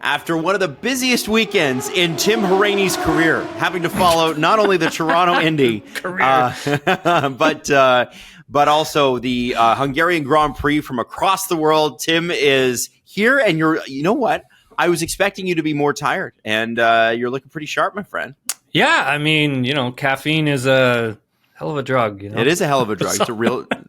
after one of the busiest weekends in Tim Hauraney's career, having to follow not only the Toronto Indy but also the Hungarian Grand Prix from across the world. Tim is here, and you know what? I was expecting you to be more tired, and you're looking pretty sharp, my friend. Yeah, I mean, caffeine is a hell of a drug. It is a hell of a drug.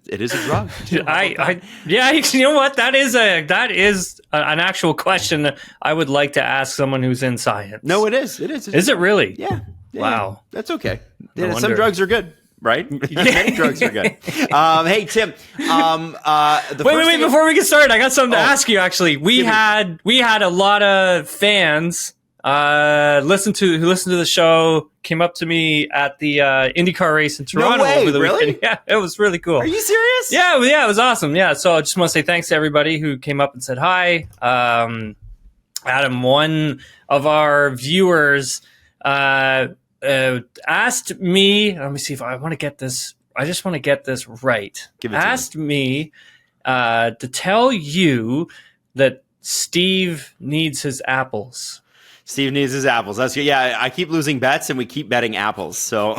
It is a drug. You know what? That is an actual question that I would like to ask someone who's in science. No, it is. It is. Is it really? Yeah. Wow. That's okay. Some drugs are good. Right? Many drugs are good. Hey, Tim. Wait! Before we get started, I got something to ask you. Actually, we had a lot of fans who listened to the show. Came up to me at the IndyCar race in Toronto over the weekend. Yeah, it was really cool. Are you serious? Yeah, it was awesome. Yeah, so I just want to say thanks to everybody who came up and said hi. Adam, one of our viewers, asked me, let me see if I want to get this. I just want to get this right. Asked me to tell you that Steve needs his apples. Steve needs his apples. That's good. Yeah, I keep losing bets, and we keep betting apples. So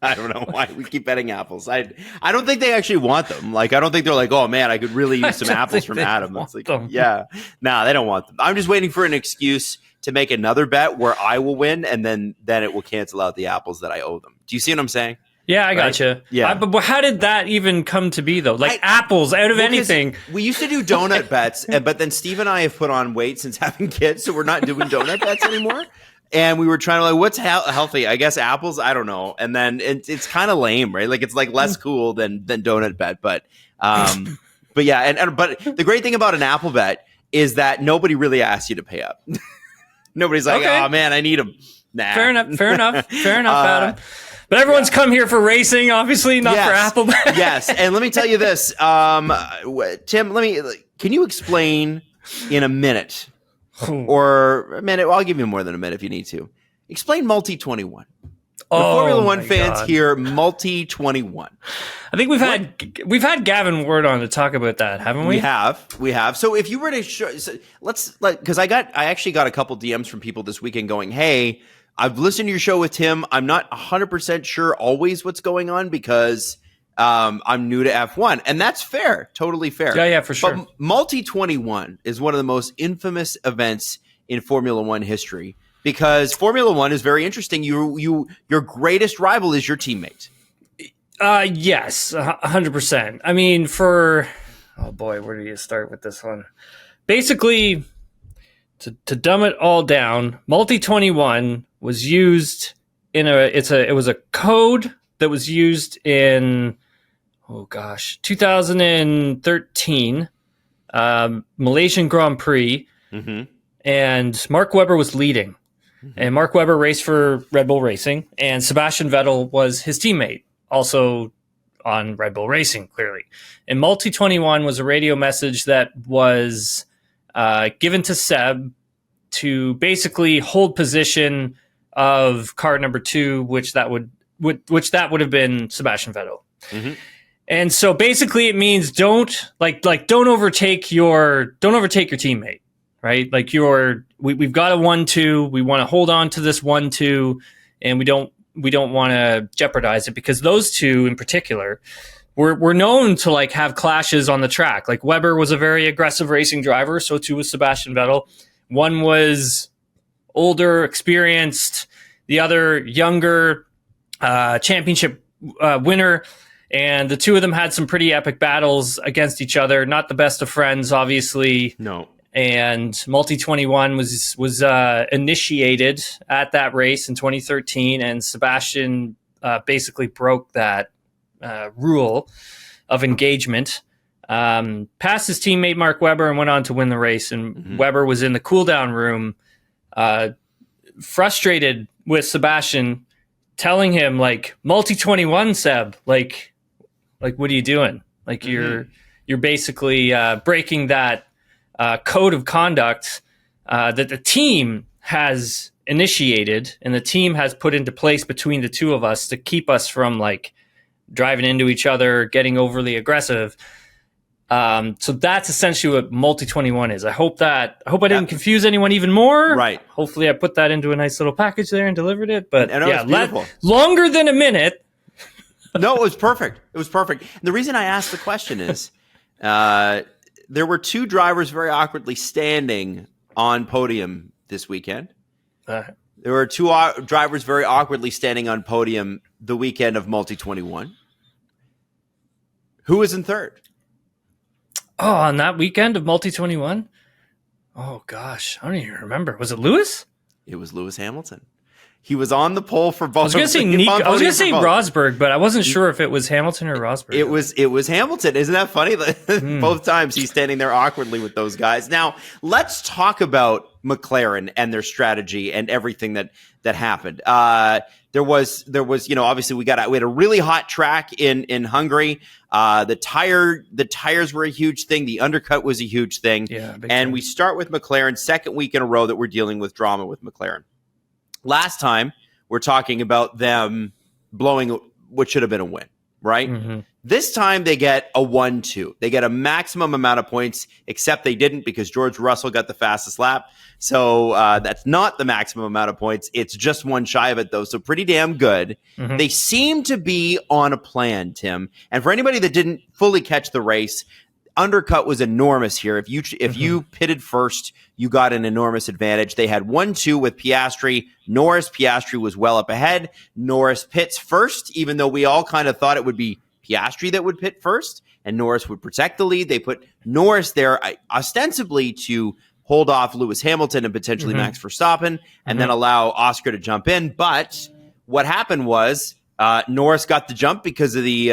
I don't know why we keep betting apples. I don't think they actually want them. Like, I don't think they're like, oh man, I could really use some apples from Adam. It's like, yeah, no, they don't want them. I'm just waiting for an excuse to make another bet where I will win, and then it will cancel out the apples that I owe them. Do you see what I'm saying? Yeah, I gotcha. Yeah, but how did that even come to be, though? Like apples out of anything. We used to do donut bets, but then Steve and I have put on weight since having kids, so we're not doing donut bets anymore. And we were trying to what's healthy? I guess apples. I don't know. And then it's kind of lame, right? Like it's like less cool than donut bet, but yeah. But the great thing about an apple bet is that nobody really asks you to pay up. Nobody's like, oh man, I need them. Nah. Fair enough, Adam. But everyone's come here for racing, obviously, not for apple. Yes, and let me tell you this, Tim. Can you explain in a minute or a minute? Well, I'll give you more than a minute if you need to. Explain Multi-21. The Formula One fans here, Multi-21. I think we've had Gavin Ward on to talk about that, haven't we? We have. So if you were to show, because I actually got a couple DMs from people this weekend going, "Hey, I've listened to your show with Tim. I'm not 100% sure always what's going on because I'm new to F1," and that's fair, totally fair. Yeah, for sure. But Multi-21 is one of the most infamous events in Formula One history. Because Formula One is very interesting. Your greatest rival is your teammate. Yes, 100%. I mean, oh boy, where do you start with this one? Basically, to dumb it all down, Multi-21 was used it was a code that was used in 2013 Malaysian Grand Prix, and Mark Webber was leading. And Mark Webber raced for Red Bull Racing, and Sebastian Vettel was his teammate, also on Red Bull Racing, clearly. And Multi-21 was a radio message that was given to Seb to basically hold position of car number 2, which that would have been Sebastian Vettel. Mm-hmm. And so basically it means don't overtake your teammate. Right? Like we've got a 1-2. We want to hold on to this 1-2, and we don't want to jeopardize it because those two in particular were known to like have clashes on the track. Like Webber was a very aggressive racing driver, so too was Sebastian Vettel. One was older, experienced, the other younger, championship winner. And the two of them had some pretty epic battles against each other. Not the best of friends, obviously. No. And Multi-21 was initiated at that race in 2013, and Sebastian basically broke that rule of engagement, passed his teammate Mark Webber, and went on to win the race. And Webber was in the cool-down room, frustrated with Sebastian, telling him, like, Multi-21, Seb, like what are you doing? Like, you're basically breaking that code of conduct that the team has initiated and the team has put into place between the two of us to keep us from like driving into each other, getting overly aggressive. So that's essentially what Multi-21 is. I hope I didn't confuse anyone even more. Right. Hopefully I put that into a nice little package there and delivered it. But it's beautiful. Longer than a minute. No, it was perfect. It was perfect. And the reason I asked the question is there were two drivers very awkwardly standing on podium this weekend. There were two drivers very awkwardly standing on podium the weekend of Multi-21. Who was in third? Oh, on that weekend of Multi-21? Oh, gosh. I don't even remember. Was it Lewis? It was Lewis Hamilton. He was on the pole for both. I was going to say Rosberg, but I wasn't sure if it was Hamilton or Rosberg. It was Hamilton. Isn't that funny? Both times he's standing there awkwardly with those guys. Now, let's talk about McLaren and their strategy and everything that happened. There was, obviously we had a really hot track in Hungary. The tires were a huge thing. The undercut was a huge thing. Yeah, and we start with McLaren, second week in a row that we're dealing with drama with McLaren. Last time, we're talking about them blowing what should have been a win, right? Mm-hmm. This time, they get a 1-2. They get a maximum amount of points, except they didn't because George Russell got the fastest lap. So that's not the maximum amount of points. It's just one shy of it, though. So pretty damn good. Mm-hmm. They seem to be on a plan, Tim. And for anybody that didn't fully catch the race, undercut was enormous here. If you pitted first, you got an enormous advantage. They had 1-2 with Piastri. Piastri was well up ahead. Norris pits first, even though we all kind of thought it would be Piastri that would pit first, and Norris would protect the lead. They put Norris there ostensibly to hold off Lewis Hamilton and potentially Max Verstappen, and then allow Oscar to jump in. But what happened was Norris got the jump because of the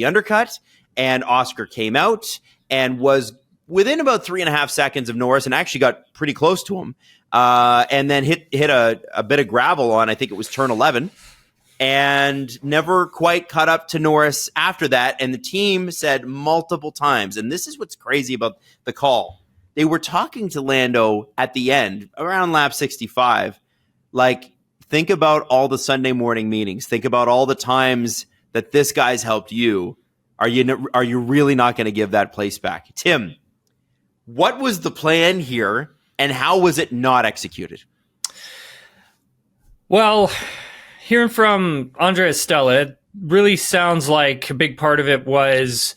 undercut. And Oscar came out and was within about 3.5 seconds of Norris and actually got pretty close to him. And then hit a bit of gravel on, I think it was turn 11, and never quite caught up to Norris after that. And the team said multiple times, and this is what's crazy about the call. They were talking to Lando at the end, around lap 65, like, think about all the Sunday morning meetings. Think about all the times that this guy's helped you. Are you really not going to give that place back? Tim, what was the plan here, and how was it not executed? Well, hearing from Andrea Stella, it really sounds like a big part of it was,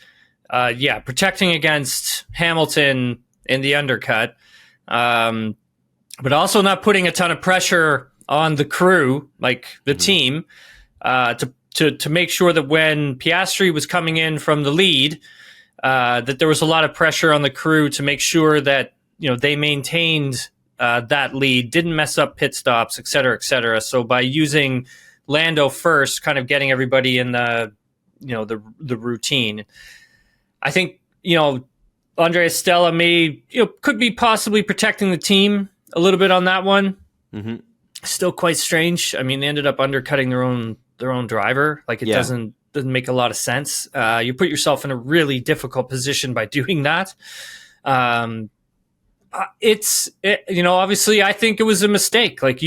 protecting against Hamilton in the undercut, but also not putting a ton of pressure on the crew, like the team, to make sure that when Piastri was coming in from the lead, that there was a lot of pressure on the crew to make sure that they maintained that lead, didn't mess up pit stops, et cetera, et cetera. So by using Lando first, kind of getting everybody in the routine, I think Andrea Stella could be possibly protecting the team a little bit on that one. Mm-hmm. Still quite strange. I mean, they ended up undercutting their own driver. Like it doesn't make a lot of sense. You put yourself in a really difficult position by doing that. Obviously I think it was a mistake. Like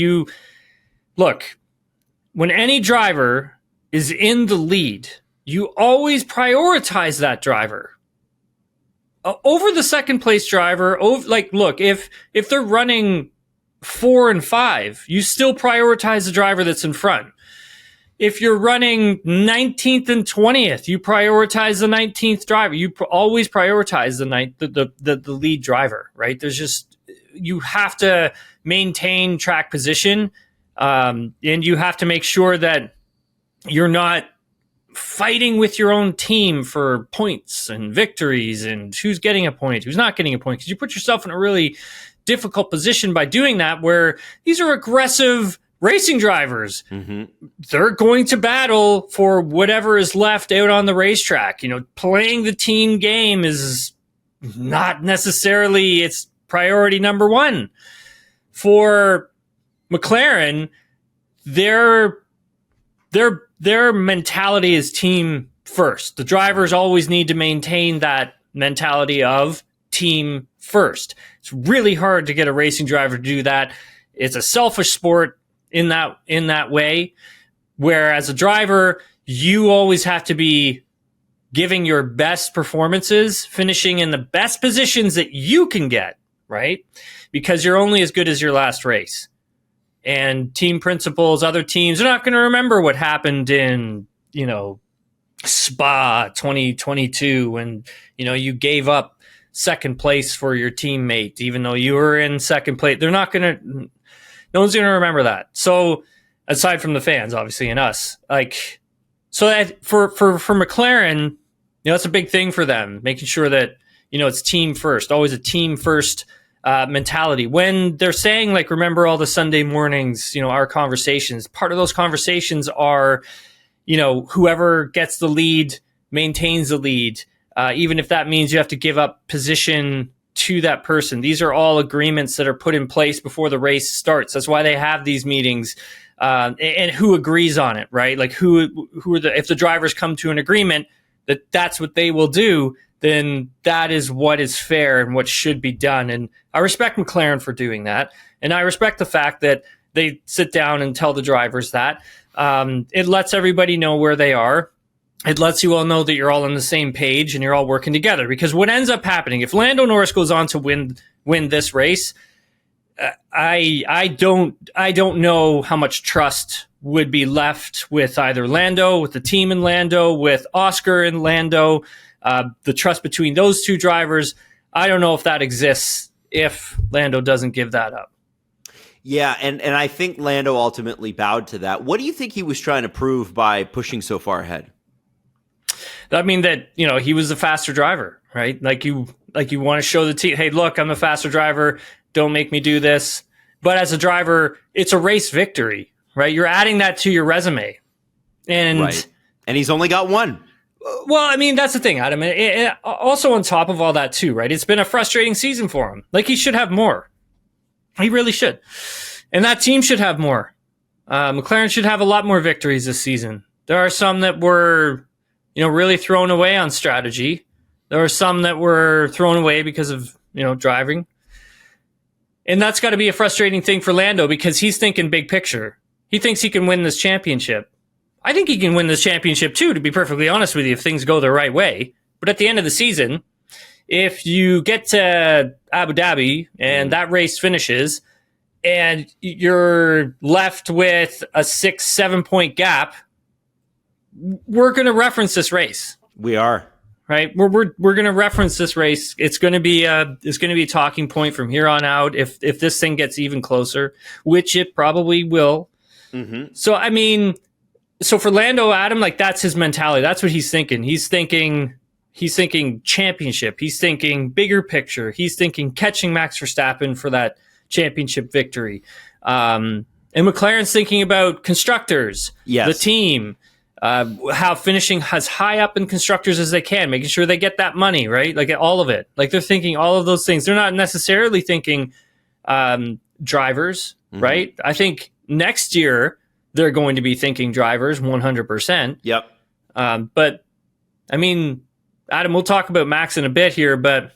when any driver is in the lead, you always prioritize that driver over the second place driver. If they're running 4 and 5, you still prioritize the driver that's in front. If you're running 19th and 20th, you prioritize the 19th driver. You always prioritize the lead driver, right? You have to maintain track position, and you have to make sure that you're not fighting with your own team for points and victories and who's getting a point, who's not getting a point, because you put yourself in a really difficult position by doing that, where these are aggressive racing drivers. Mm-hmm. They're going to battle for whatever is left out on the racetrack. Playing the team game is not necessarily its priority number one. For McLaren, their mentality is team first. The drivers always need to maintain that mentality of team first. It's really hard to get a racing driver to do that. It's a selfish sport in that way, where as a driver, you always have to be giving your best performances, finishing in the best positions that you can get, right? Because you're only as good as your last race. And team principals, other teams are not going to remember what happened in, Spa 2022 when, you gave up second place for your teammate, even though you were in second place. No one's going to remember that. So aside from the fans, obviously, and us, so that for McLaren, that's a big thing for them, making sure that, it's team first, always a team first mentality. When they're saying, remember all the Sunday mornings, our conversations, part of those conversations are, whoever gets the lead maintains the lead, even if that means you have to give up position to that person. These are all agreements that are put in place before the race starts. That's why they have these meetings. And who agrees on it, right? If the drivers come to an agreement that's what they will do, then that is what is fair and what should be done. And I respect McLaren for doing that. And I respect the fact that they sit down and tell the drivers that. It lets everybody know where they are. It lets you all know that you're all on the same page and you're all working together. Because what ends up happening, if Lando Norris goes on to win this race, I don't know how much trust would be left with either Lando, with the team in Lando, with Oscar and Lando. The trust between those two drivers, I don't know if that exists if Lando doesn't give that up. Yeah, and I think Lando ultimately bowed to that. What do you think he was trying to prove by pushing so far ahead? I mean that, he was the faster driver, right? You want to show the team, hey, look, I'm the faster driver. Don't make me do this. But as a driver, it's a race victory, right? You're adding that to your resume. And right. And he's only got one. Well, I mean, that's the thing, Adam. Also on top of all that too, right? It's been a frustrating season for him. He should have more. He really should. And that team should have more. McLaren should have a lot more victories this season. There are some that were, really thrown away on strategy. There are some that were thrown away because of, driving. And that's got to be a frustrating thing for Lando because he's thinking big picture. He thinks he can win this championship. I think he can win this championship too, to be perfectly honest with you, if things go the right way. But at the end of the season, if you get to Abu Dhabi and that race finishes and you're left with a 6-7 point gap, we're going to reference this race. We are. Right, we're going to reference this race. It's going to be a talking point from here on out. If this thing gets even closer, which it probably will. Mm-hmm. So I mean, for Lando, Adam, that's his mentality. That's what he's thinking. He's thinking championship. He's thinking bigger picture. He's thinking catching Max Verstappen for that championship victory. And McLaren's thinking about constructors, the team. How finishing as high up in constructors as they can, making sure they get that money, right? All of it. They're thinking all of those things. They're not necessarily thinking drivers, right? I think next year they're going to be thinking drivers 100%. Yep. But, I mean, Adam, we'll talk about Max in a bit here, but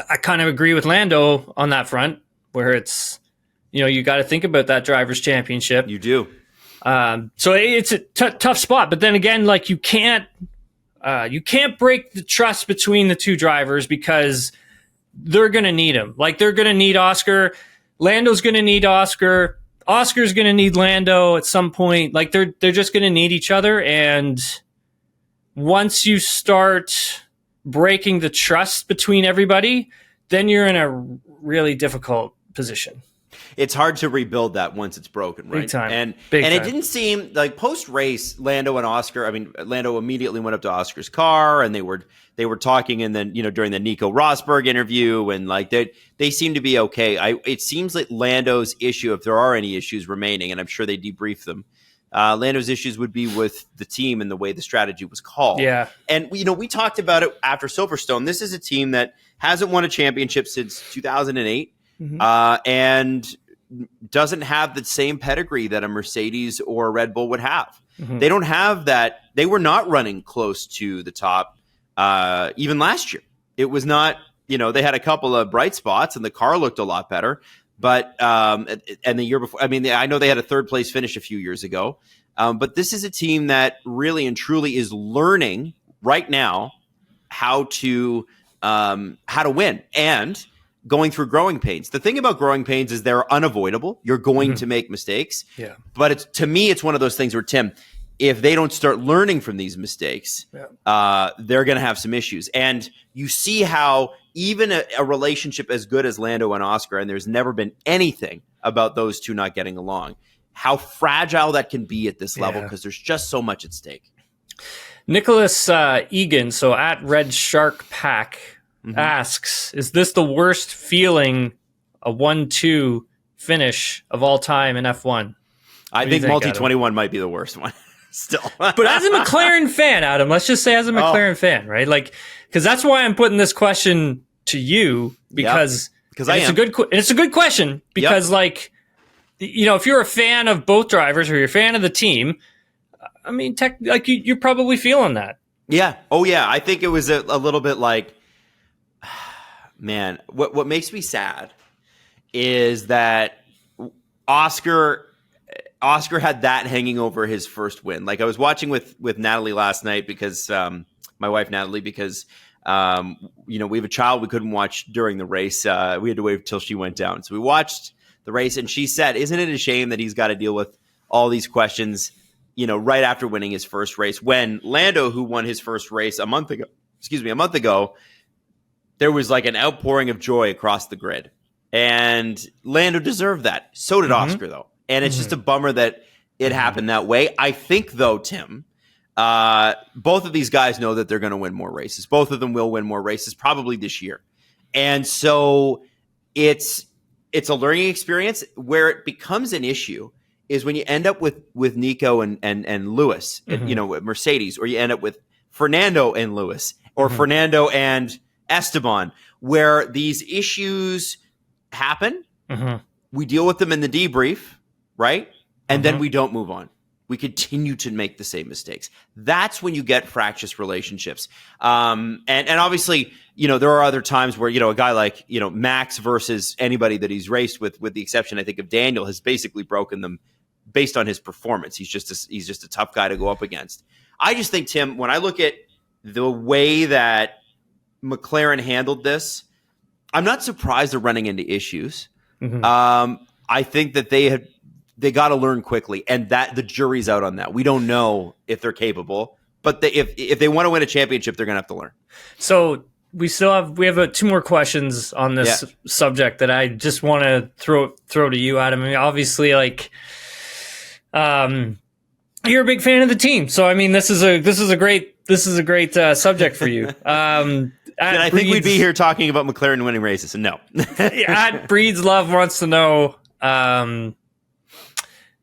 I kind of agree with Lando on that front where it's, you got to think about that driver's championship. You do. So it's a tough spot, but then again, you can't break the trust between the two drivers because they're going to need him. They're going to need Oscar. Lando's going to need Oscar. Oscar's going to need Lando at some point. They're just going to need each other. And once you start breaking the trust between everybody, then you're in a really difficult position. It's hard to rebuild that once it's broken, right? Big time. And Big time. It didn't seem post race, Lando and Oscar. I mean, Lando immediately went up to Oscar's car and they were talking, and then during the Nico Rosberg interview, and they seem to be okay. It seems like Lando's issue, if there are any issues remaining, and I'm sure they debrief them. Lando's issues would be with the team and the way the strategy was called. Yeah. And we talked about it after Silverstone. This is a team that hasn't won a championship since 2008. And doesn't have the same pedigree that a Mercedes or a Red Bull would have. Mm-hmm. They don't have that. They were not running close to the top even last year. It was not, they had a couple of bright spots and the car looked a lot better. But and the year before, I mean, I know they had a third place finish a few years ago. But this is a team that really and truly is learning right now how to win and going through growing pains. The thing about growing pains is they're unavoidable. You're going to make mistakes. Yeah. But to me, it's one of those things where, Tim, if they don't start learning from these mistakes, they're going to have some issues. And you see how even a relationship as good as Lando and Oscar, and there's never been anything about those two not getting along, how fragile that can be at this level because there's just so much at stake. Nicholas Egan, so at Red Shark Pack, asks, is this the worst feeling a 1-2 finish of all time in F1? I think multi-21 might be the worst one still. But as a McLaren fan, Adam, let's just say as a McLaren fan, right? Like, because that's why I'm putting this question to you because it's a good question because like, you know, if you're a fan of both drivers or you're a fan of the team, I mean, you're probably feeling that. Yeah. Oh yeah. I think it was a little bit like, man, what makes me sad is that Oscar had that hanging over his first win. Like I was watching with Natalie last night because my wife Natalie, because you know, we have a child we couldn't watch during the race. We had to wait until she went down. So we watched the race and she said, isn't it a shame that he's got to deal with all these questions, you know, right after winning his first race, when Lando, who won his first race a month ago, there was like an outpouring of joy across the grid. And Lando deserved that. So did Oscar, though. And it's just a bummer that it happened that way. I think, though, Tim, both of these guys know that they're going to win more races. Both of them will win more races, probably this year. And so it's a learning experience. Where it becomes an issue is when you end up with Nico and Lewis, you know, with Mercedes, or you end up with Fernando and Lewis, or Fernando and Esteban, where these issues happen. We deal with them in the debrief, right? And then we don't move on. We continue to make the same mistakes. That's when you get fractious relationships. And obviously, you know, there are other times where, you know, a guy like, you know, Max versus anybody that he's raced with the exception, I think, of Daniel, has basically broken them based on his performance. He's just a tough guy to go up against. I just think, Tim, when I look at the way that McLaren handled this, I'm not surprised they're running into issues. I think that they got to learn quickly, and that the jury's out on that. We don't know if they're capable, but if they want to win a championship, they're going to have to learn. So we have 2 more questions on this subject that I just want to throw to you, Adam. I mean, obviously, like, you're a big fan of the team, so I mean, this is a great subject for you. I think we'd be here talking about McLaren winning races, and no. At Breeds Love wants to know.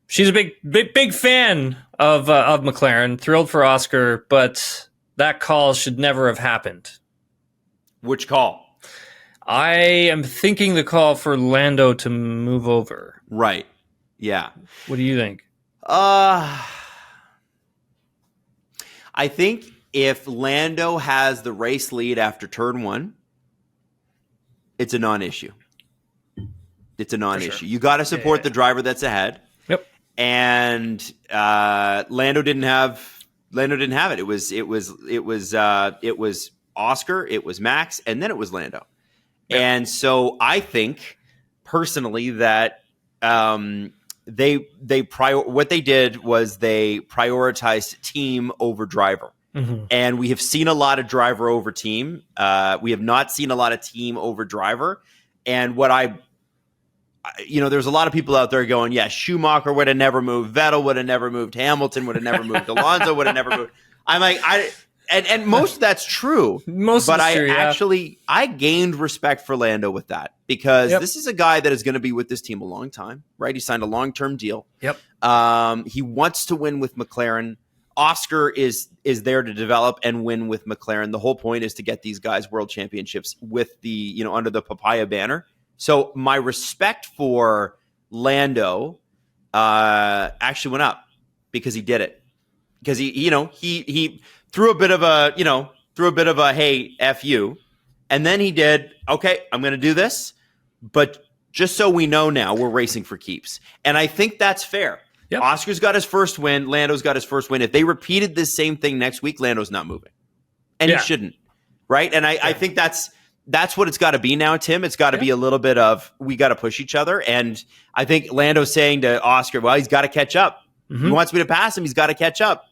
She's a big fan of McLaren. Thrilled for Oscar, but that call should never have happened. Which call? I am thinking the call for Lando to move over. Right. Yeah. What do you think? I think if Lando has the race lead after turn 1, it's a non-issue. It's a non-issue. Sure. You got to support the driver that's ahead. Yep. And Lando didn't have it. It was Oscar, it was Max, and then it was Lando. Yep. And so I think personally that what they did was they prioritized team over driver. And we have seen a lot of driver over team. We have not seen a lot of team over driver. And there's a lot of people out there going, yeah, Schumacher would have never moved. Vettel would have never moved. Hamilton would have never moved. Alonso would have never moved. I'm like, and most of that's true. I gained respect for Lando with that because this is a guy that is going to be with this team a long time, right? He signed a long-term deal. Yep. He wants to win with McLaren. Oscar is there to develop and win with McLaren. The whole point is to get these guys world championships with the, under the Papaya banner. So my respect for Lando actually went up because he did it. Because he threw a bit of a hey, F you. And then he did, okay, I'm going to do this, but just so we know now, we're racing for keeps. And I think that's fair. Yep. Oscar's got his first win. Lando's got his first win. If they repeated this same thing next week, Lando's not moving. and he shouldn't, right? And I think that's what it's got to be now, Tim. It's got to be a little bit of, we got to push each other. And I think Lando's saying to Oscar, well, he's got to catch up. He wants me to pass him. He's got to catch up.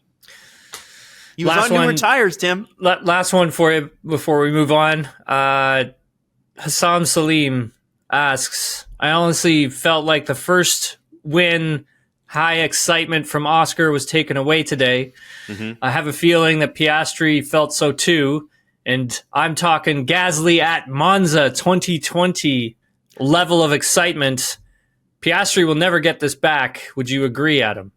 He was on newer tires, Tim. Last one for you before we move on. Hassam Salim asks, I honestly felt like the first win, high excitement from Oscar was taken away today. I have a feeling that Piastri felt so too. And I'm talking Gasly at Monza 2020 level of excitement. Piastri will never get this back. Would you agree, Adam?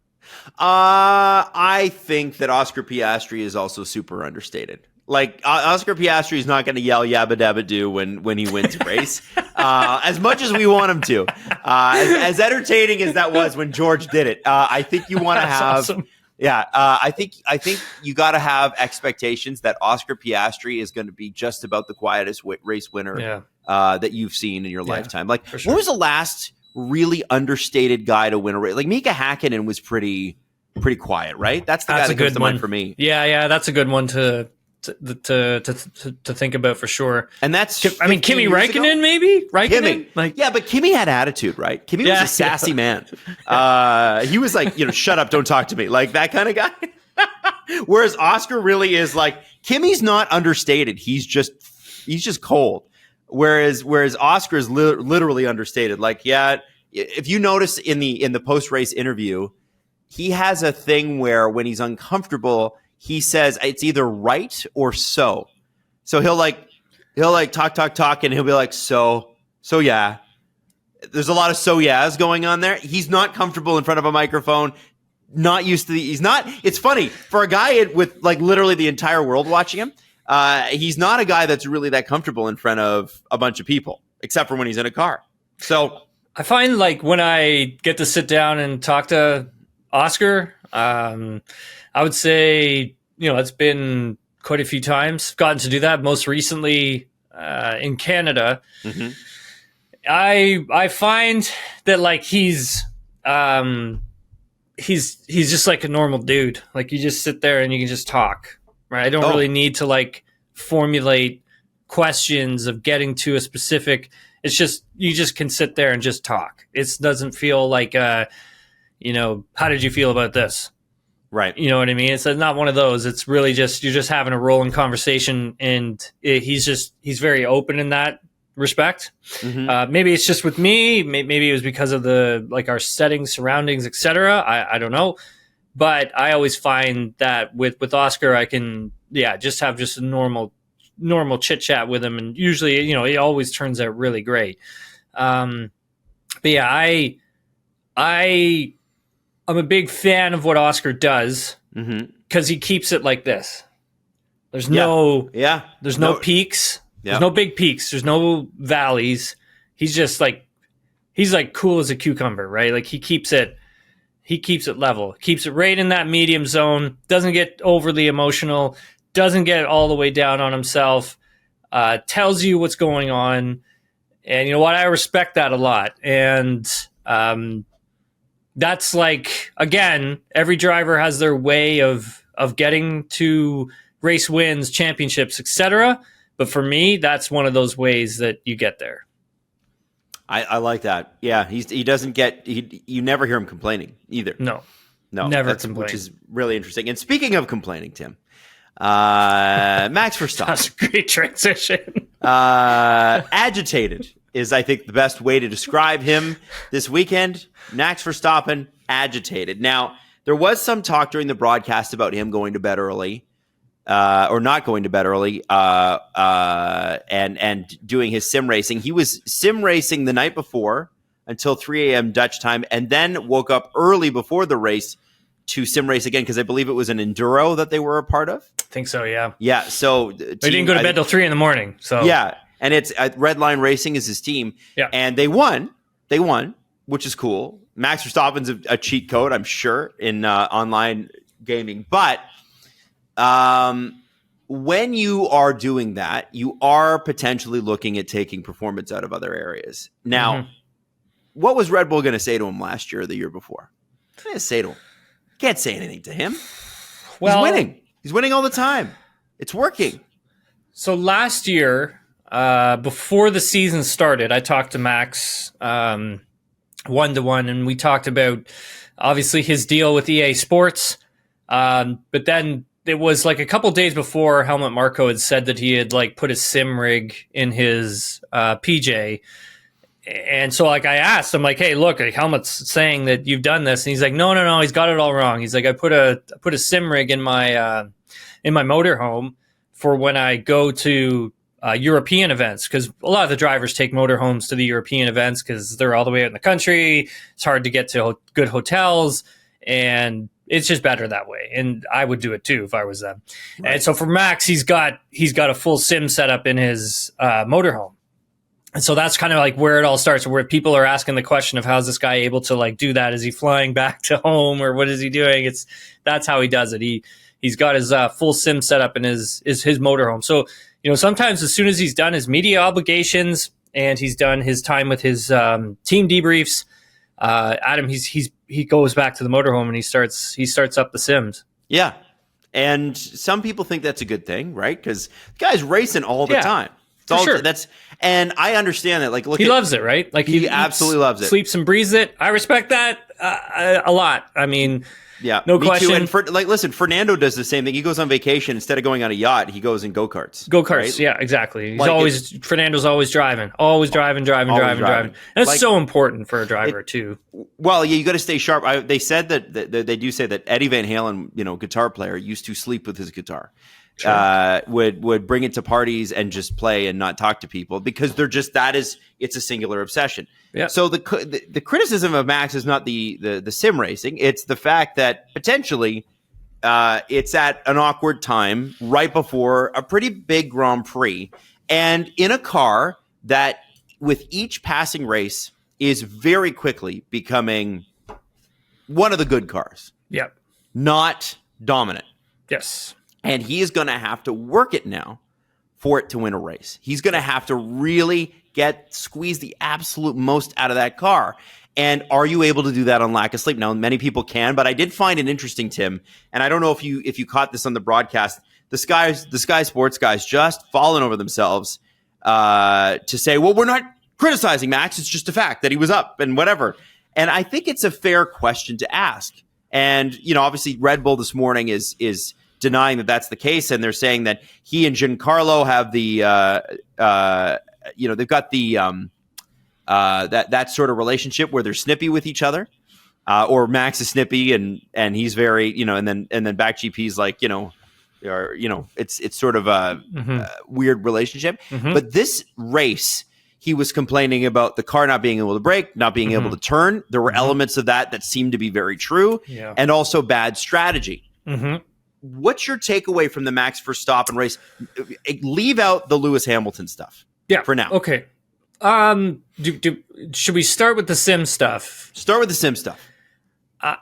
I think that Oscar Piastri is also super understated. Like, Oscar Piastri is not going to yell yabba dabba do when he wins a race, as much as we want him to. As entertaining as that was when George did it, I think you want to have. Awesome. Yeah, I think you got to have expectations that Oscar Piastri is going to be just about the quietest race winner that you've seen in your lifetime. Like, when was the last really understated guy to win a race? Like, Mika Hakkinen was pretty quiet, right? That's the guy that comes to mind for me. Yeah, that's a good one to think about for sure. And that's, Kimi Räikkönen, maybe? Kimi. But Kimi had attitude, right? Kimi was a sassy man. He was like, shut up, don't talk to me. Like that kind of guy. Whereas Oscar really is like, Kimi's not understated. He's just cold. Whereas Oscar is literally understated. Like, if you notice in the post-race interview, he has a thing where when he's uncomfortable, he says it's either right or so. So he'll talk, and he'll be like, so yeah. There's a lot of so yeahs going on there. He's not comfortable in front of a microphone. Not used to it's funny for a guy with like literally the entire world watching him. He's not a guy that's really that comfortable in front of a bunch of people, except for when he's in a car. So I find like when I get to sit down and talk to Oscar, I would say, it's been quite a few times. I've gotten to do that most recently in Canada. I find that like he's just like a normal dude. Like you just sit there and you can just talk, right? I don't really need to like formulate questions of getting to a specific. It's just you just can sit there and just talk. It doesn't feel like how did you feel about this? Right. You know what I mean? It's not one of those. It's really just, you're just having a rolling conversation, and he's very open in that respect. Maybe it's just with me. Maybe it was because of our settings, surroundings, etc. I don't know. But I always find that with Oscar, I can, just have just a normal chit chat with him. And usually, it always turns out really great. But yeah, I'm a big fan of what Oscar does because he keeps it like this. There's no peaks. There's no big peaks. There's no valleys. He's just like, he's like cool as a cucumber, right? Like he keeps it level, keeps it right in that medium zone. Doesn't get overly emotional. Doesn't get all the way down on himself. Tells you what's going on. And you know what? I respect that a lot. And, that's like, again, every driver has their way of getting to race wins, championships, etc. But for me, that's one of those ways that you get there. I like that. Yeah, he doesn't get you never hear him complaining either. No, never complain, which is really interesting. And speaking of complaining, Tim, Max Verstappen. That's a great transition. Agitated is, I think, the best way to describe him this weekend. Max Verstappen, agitated. Now, there was some talk during the broadcast about him going to bed early, or not going to bed early, and doing his sim racing. He was sim racing the night before until 3 a.m. Dutch time, and then woke up early before the race to sim race again, because I believe it was an enduro that they were a part of. I think so, yeah. Yeah, so they didn't go to bed till 3 a.m. So yeah. And it's Red Line Racing is his team. Yeah. And they won, which is cool. Max Verstappen's a cheat code, I'm sure, in online gaming. But when you are doing that, you are potentially looking at taking performance out of other areas. Now, what was Red Bull going to say to him last year or the year before? What are they going to say to him? Can't say anything to him. Well, he's winning. He's winning all the time. It's working. So last year, before the season started, I talked to Max one-to-one, and we talked about obviously his deal with EA Sports. But then it was like a couple days before Helmut Marko had said that he had like put a sim rig in his PJ. And so like I asked him, like, hey, look, Helmut's saying that you've done this. And he's like, no, he's got it all wrong. He's like, I put a sim rig in my motorhome for when I go to European events, because a lot of the drivers take motorhomes to the European events because they're all the way out in the country. It's hard to get to good hotels, and it's just better that way. And I would do it too if I was them. Right. And so for Max, he's got a full sim setup in his motorhome. And so that's kind of like where it all starts, where people are asking the question of how's this guy able to like do that? Is he flying back to home, or what is he doing? That's how he does it. He's got his full sim setup in his motorhome. So, sometimes as soon as he's done his media obligations and he's done his time with his team debriefs, Adam, he goes back to the motorhome and he starts up the sims. Yeah. And some people think that's a good thing, right? Because the guy's racing all the time. Sure. And I understand that. Like, look, he loves it, right? Like he absolutely loves it. Sleeps and breathes it. I respect that a lot. I mean, yeah, no question. Too. And listen, Fernando does the same thing. He goes on vacation, instead of going on a yacht, he goes in go-karts. Right? Yeah, exactly. Fernando's always driving. And that's so important for a driver too. Well, yeah, you got to stay sharp. They said that they do say that Eddie Van Halen, guitar player, used to sleep with his guitar. Sure. Would bring it to parties and just play and not talk to people, because it's a singular obsession. Yeah. So the criticism of Max is not the sim racing. It's the fact that potentially it's at an awkward time right before a pretty big Grand Prix, and in a car that with each passing race is very quickly becoming one of the good cars. Yep. Not dominant. Yes. And he is going to have to work it now for it to win a race. He's going to have to really squeeze the absolute most out of that car. And are you able to do that on lack of sleep? Now, many people can, but I did find it interesting, Tim, and I don't know if you caught this on the broadcast. The Sky Sports guys just falling over themselves to say, well, we're not criticizing Max. It's just a fact that he was up and whatever. And I think it's a fair question to ask. And, obviously Red Bull this morning is denying that that's the case, and they're saying that he and Giancarlo have they've got the that sort of relationship where they're snippy with each other, or Max is snippy and he's very and then back GP's like it's sort of a weird relationship. Mm-hmm. But this race, he was complaining about the car not being able to brake, not being able to turn. There were elements of that seemed to be very true, and also bad strategy. Mm-hmm. What's your takeaway from the Max Verstappen race? Leave out the Lewis Hamilton stuff. Yeah. For now. Okay. Should we start with the sim stuff? Start with the sim stuff.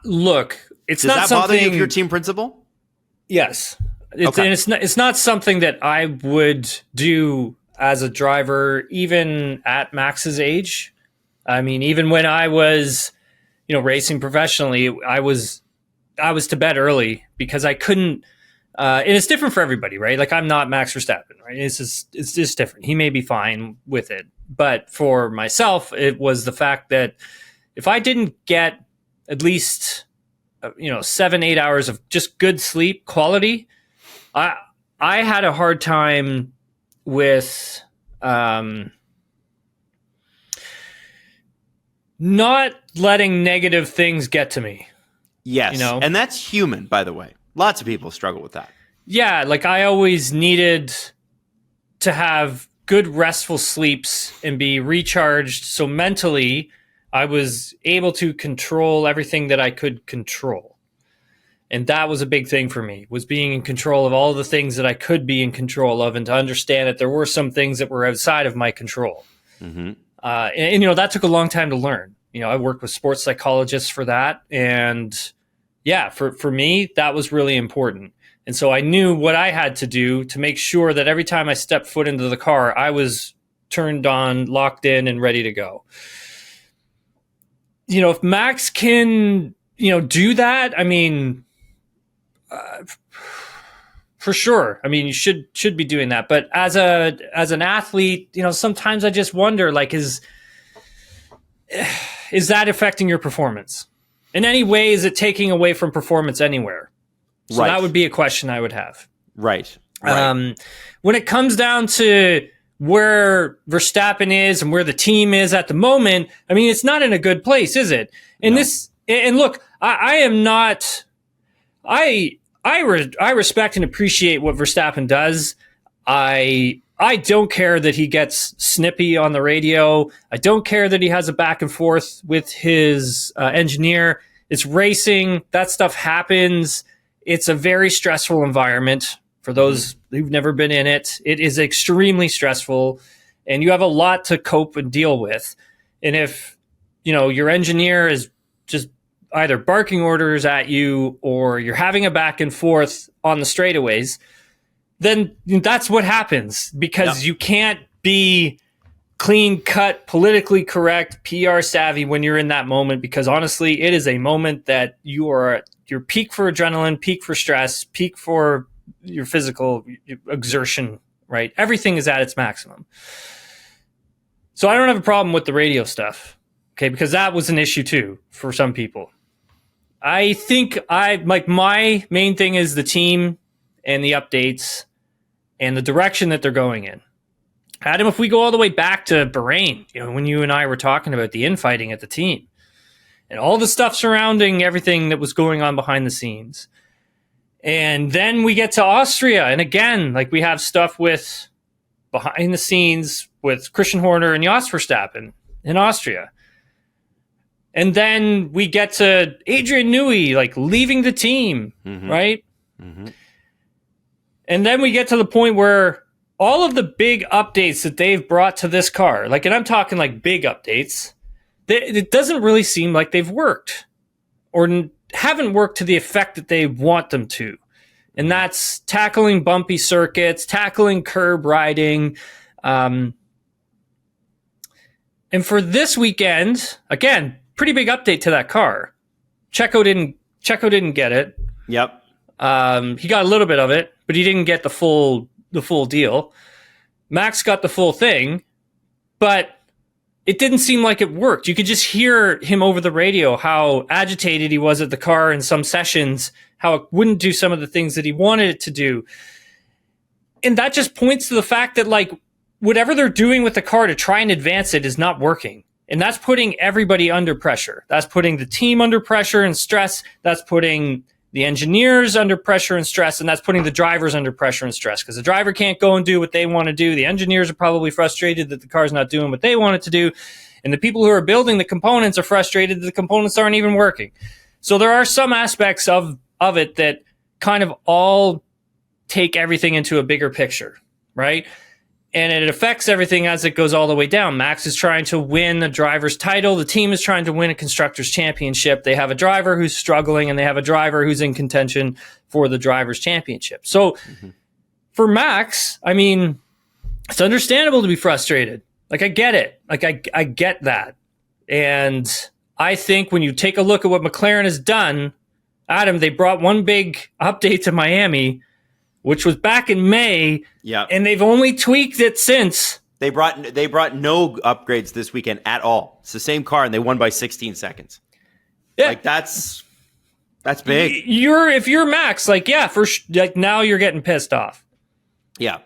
Look, it's Does not that something. bother you if you're team principal? Yes. And it's not something that I would do as a driver, even at Max's age. I mean, even when I was, racing professionally, I was to bed early because I couldn't, and it's different for everybody, right? Like, I'm not Max Verstappen, right? It's just different. He may be fine with it. But for myself, it was the fact that if I didn't get at least, 7-8 hours of just good sleep quality, I had a hard time with, not letting negative things get to me. Yes. And that's human, by the way. Lots of people struggle with that. Yeah. Like, I always needed to have good restful sleeps and be recharged. So mentally, I was able to control everything that I could control. And that was a big thing for me, was being in control of all the things that I could be in control of, and to understand that there were some things that were outside of my control. Mm-hmm. And that took a long time to learn. I worked with sports psychologists for that. And yeah, for me, that was really important. And so I knew what I had to do to make sure that every time I stepped foot into the car, I was turned on, locked in, and ready to go. If Max can, do that, I mean, For sure. I mean, you should be doing that. But as an athlete, sometimes I just wonder, like, is that affecting your performance? In any way, is it taking away from performance anywhere? So that would be a question I would have. Right. When it comes down to where Verstappen is and where the team is at the moment, I mean, it's not in a good place, is it? And look, I am not. I respect and appreciate what Verstappen does. I don't care that he gets snippy on the radio. I don't care that he has a back and forth with his engineer. It's racing. That stuff happens. It's a very stressful environment for those who've never been in it. It is extremely stressful, and you have a lot to cope and deal with. And if, your engineer is just either barking orders at you or you're having a back and forth on the straightaways, then that's what happens, because you can't be clean cut, politically correct, PR savvy when you're in that moment, because honestly, it is a moment that you are at your peak for adrenaline, peak for stress, peak for your physical exertion, right? Everything is at its maximum. So I don't have a problem with the radio stuff, okay, because that was an issue too for some people. I think my main thing is the team and the updates and the direction that they're going in. Adam, if we go all the way back to Bahrain, when you and I were talking about the infighting at the team and all the stuff surrounding everything that was going on behind the scenes. And then we get to Austria. And again, like, we have stuff with behind the scenes with Christian Horner and Jos Verstappen in Austria. And then we get to Adrian Newey, like, leaving the team, right? Mm-hmm. And then we get to the point where all of the big updates that they've brought to this car, like, and I'm talking like big updates, it doesn't really seem like they've worked or haven't worked to the effect that they want them to. And that's tackling bumpy circuits, tackling curb riding. And for this weekend, again, pretty big update to that car. Checo didn't get it. Yep. He got a little bit of it, but he didn't get the full deal. Max got the full thing, but it didn't seem like it worked. You could just hear him over the radio how agitated he was at the car in some sessions, how it wouldn't do some of the things that he wanted it to do. And that just points to the fact that, like, whatever they're doing with the car to try and advance it is not working. And that's putting everybody under pressure. That's putting the team under pressure and stress. That's putting the engineers under pressure and stress. And that's putting the drivers under pressure and stress, because the driver can't go and do what they want to do. The engineers are probably frustrated that the car's not doing what they want it to do. And the people who are building the components are frustrated that the components aren't even working. So there are some aspects of it that kind of all take everything into a bigger picture, right? And it affects everything as it goes all the way down. Max is trying to win the driver's title. The team is trying to win a constructor's championship. They have a driver who's struggling, and they have a driver who's in contention for the driver's championship. So for Max, I mean, it's understandable to be frustrated. Like, I get it. Like, I get that. And I think when you take a look at what McLaren has done, Adam, they brought one big update to Miami, which was back in May, and they've only tweaked it since. They brought no upgrades this weekend at all. It's the same car, and they won by 16 seconds. Yeah. Like, that's big. If you're Max, like, like, now you're getting pissed off. Yeah,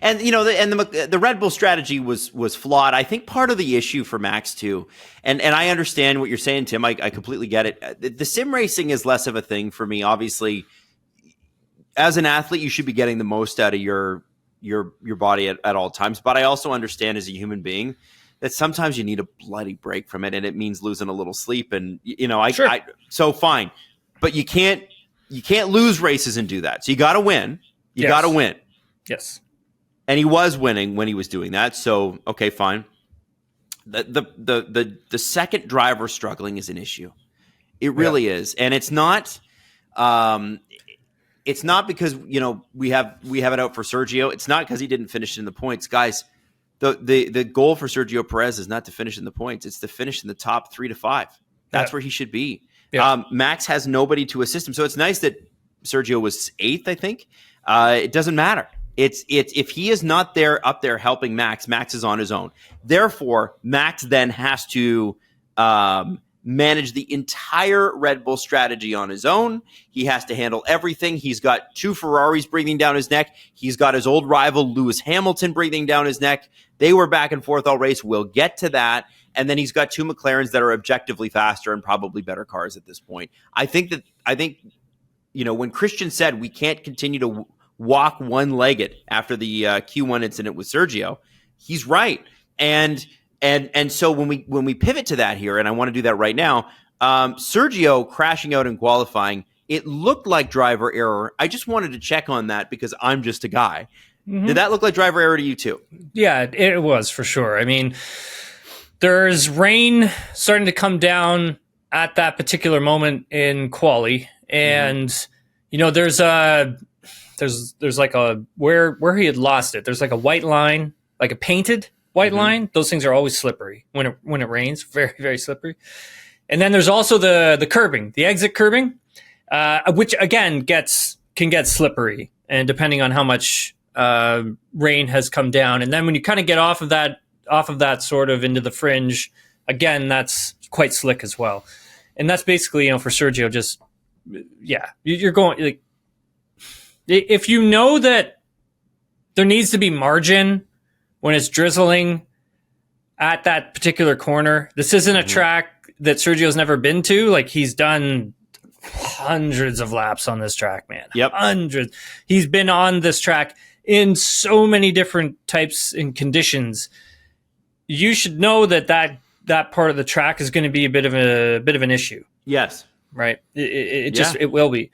and the Red Bull strategy was flawed. I think part of the issue for Max too, and I understand what you're saying, Tim. I completely get it. The sim racing is less of a thing for me, obviously. As an athlete, you should be getting the most out of your body at all times. But I also understand as a human being that sometimes you need a bloody break from it, and it means losing a little sleep. And so fine, but you can't lose races and do that. So you got to win. You got to win. Yes, and he was winning when he was doing that. So okay, fine. The second driver struggling is an issue. It really is, and it's not. It's not because we have it out for Sergio. It's not because he didn't finish in the points, guys. The goal for Sergio Perez is not to finish in the points; it's to finish in the top 3 to 5. That's where he should be. Yeah. Max has nobody to assist him, so it's nice that Sergio was 8th, I think. It doesn't matter. It's if he is not up there helping Max, Max is on his own. Therefore, Max then has to manage the entire Red Bull strategy on his own. He has to handle everything. He's got 2 Ferraris breathing down his neck. He's got his old rival Lewis Hamilton breathing down his neck. They were back and forth all race. We'll get to that. And then he's got 2 McLarens that are objectively faster and probably better cars at this point. I think when Christian said we can't continue to walk one-legged after the Q1 incident with Sergio, he's right. And so when we pivot to that here, and I want to do that right now, Sergio crashing out in qualifying, it looked like driver error. I just wanted to check on that because I'm just a guy. Mm-hmm. Did that look like driver error to you too? Yeah, it was for sure. I mean, there's rain starting to come down at that particular moment in quali, and there's like a where he had lost it. There's like a white line, like a painted white line. Those things are always slippery when it rains, very, very slippery. And then there's also the curbing, the exit curbing, which again can get slippery, and depending on how much rain has come down. And then when you kind of get off of that sort of into the fringe, again, that's quite slick as well. And that's basically, for Sergio, just you're going like, if you know that there needs to be margin when it's drizzling at that particular corner. This isn't a track that Sergio's never been to. Like, he's done hundreds of laps on this track, man. Yep. Hundreds. He's been on this track in so many different types and conditions. You should know that part of the track is going to be a bit of an issue. Yes. Right. It will be.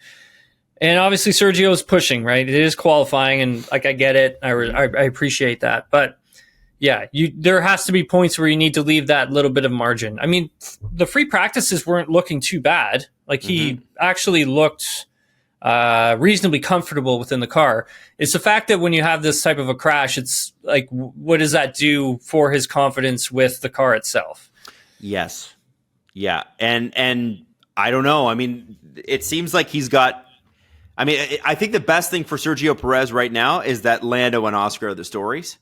And obviously Sergio's pushing, right? It is qualifying, and like, I get it. I appreciate that. But yeah, there has to be points where you need to leave that little bit of margin. I mean, the free practices weren't looking too bad. Like, he actually looked reasonably comfortable within the car. It's the fact that when you have this type of a crash, it's like, what does that do for his confidence with the car itself? Yes. Yeah. And I don't know. I mean, it seems like he's got... I mean, I think the best thing for Sergio Perez right now is that Lando and Oscar are the stories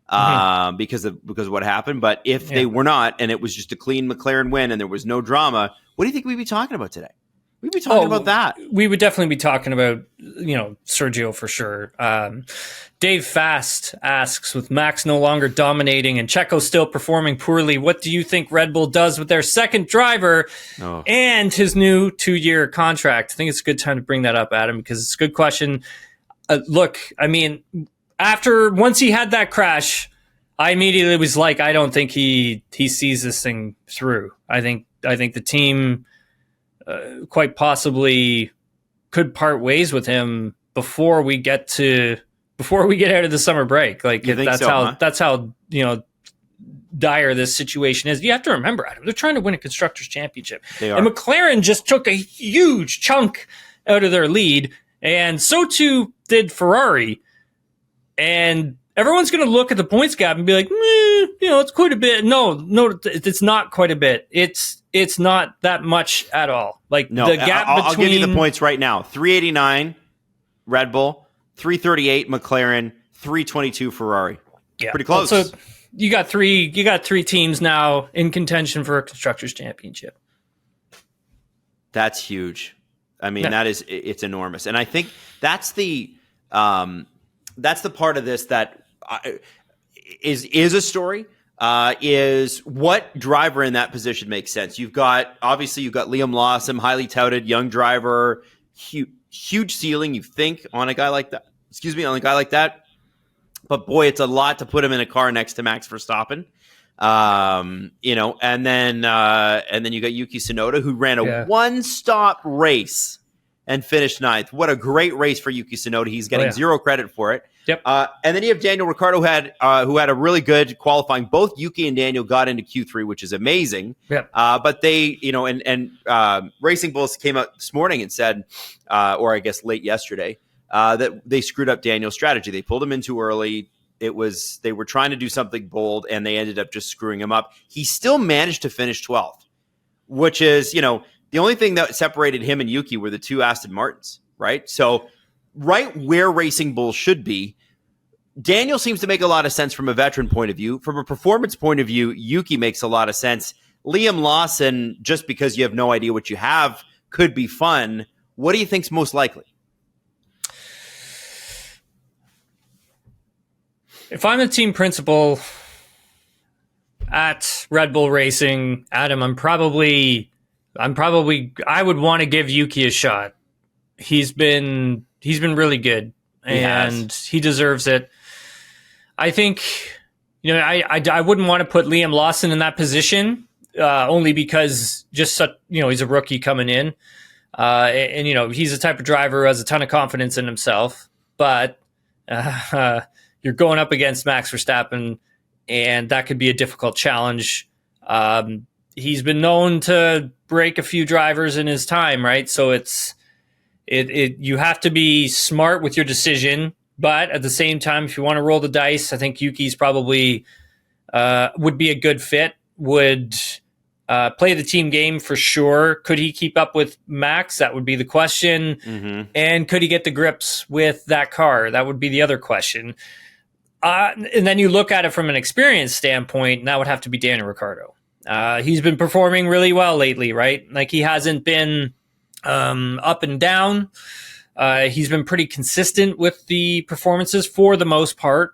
because of what happened. But if they were not, and it was just a clean McLaren win and there was no drama, what do you think we'd be talking about today? We'd be talking about that. We would definitely be talking about, Sergio for sure. Dave Fast asks, with Max no longer dominating and Checo still performing poorly, what do you think Red Bull does with their second driver and his new 2-year contract? I think it's a good time to bring that up, Adam, because it's a good question. Look, I mean, once he had that crash, I immediately was like, I don't think he sees this thing through. I think the team quite possibly could part ways with him before we get out of the summer break. Like, that's how dire this situation is. You have to remember, Adam, they're trying to win a constructors championship. They are. And McLaren just took a huge chunk out of their lead, and so too did Ferrari. And everyone's going to look at the points gap and be like, it's quite a bit. No, it's not quite a bit. It's not that much at all. Like, no, the gap between... I'll give you the points right now. 389 Red Bull, 338 McLaren, 322 Ferrari. Yeah, pretty close. So you got three teams now in contention for a constructors championship. That's huge. I mean, it's enormous. And I think that's the part of this that is a story. Is what driver in that position makes sense? You've got Liam Lawson, highly touted young driver, huge ceiling. You think on a guy like that. But boy, it's a lot to put him in a car next to Max Verstappen. And then you got Yuki Tsunoda, who ran a one-stop race and finished 9th. What a great race for Yuki Tsunoda. He's getting zero credit for it. Yep. And then you have Daniel Ricciardo, who had a really good qualifying. Both Yuki and Daniel got into Q3, which is amazing. Yep. But they, Racing Bulls came out this morning and said, or I guess late yesterday, that they screwed up Daniel's strategy. They pulled him in too early. They were trying to do something bold, and they ended up just screwing him up. He still managed to finish 12th, which is, the only thing that separated him and Yuki were the 2 Aston Martins, right? So right where Racing Bull should be. Daniel seems to make a lot of sense from a veteran point of view. From a performance point of view, Yuki makes a lot of sense. Liam Lawson, just because you have no idea what you have, could be fun. What do you think's most likely? If I'm the team principal at Red Bull Racing, Adam, I would want to give Yuki a shot. He's been really good, and he deserves it. I think, I wouldn't want to put Liam Lawson in that position, only because just such, he's a rookie coming in, and he's the type of driver who has a ton of confidence in himself. But you're going up against Max Verstappen, and that could be a difficult challenge. He's been known to break a few drivers in his time, right? So you have to be smart with your decision. But at the same time, if you want to roll the dice, I think Yuki's probably would be a good fit, would play the team game for sure. Could he keep up with Max? That would be the question. Mm-hmm. And could he get the grips with that car? That would be the other question. And then you look at it from an experience standpoint, and that would have to be Daniel Ricciardo. He's been performing really well lately, right? Like, he hasn't been up and down. He's been pretty consistent with the performances for the most part.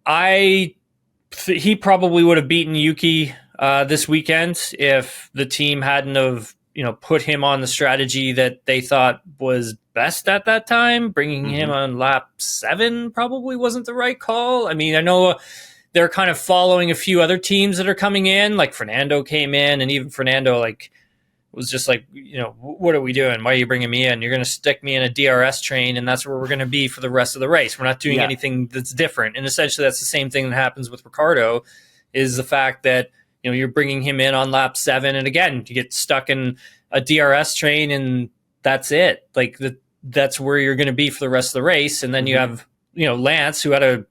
He probably would have beaten Yuki this weekend if the team hadn't have put him on the strategy that they thought was best at that time. Bringing him on lap 7 probably wasn't the right call. I mean, I know they're kind of following a few other teams that are coming in, like Fernando came in, and even Fernando was just like, what are we doing? Why are you bringing me in? You're going to stick me in a DRS train, and that's where we're going to be for the rest of the race. We're not doing anything that's different. And essentially that's the same thing that happens with Ricciardo, is the fact that, you're bringing him in on lap 7. And again, you get stuck in a DRS train, and that's it. Like, that's where you're going to be for the rest of the race. And then you have, Lance, who had a,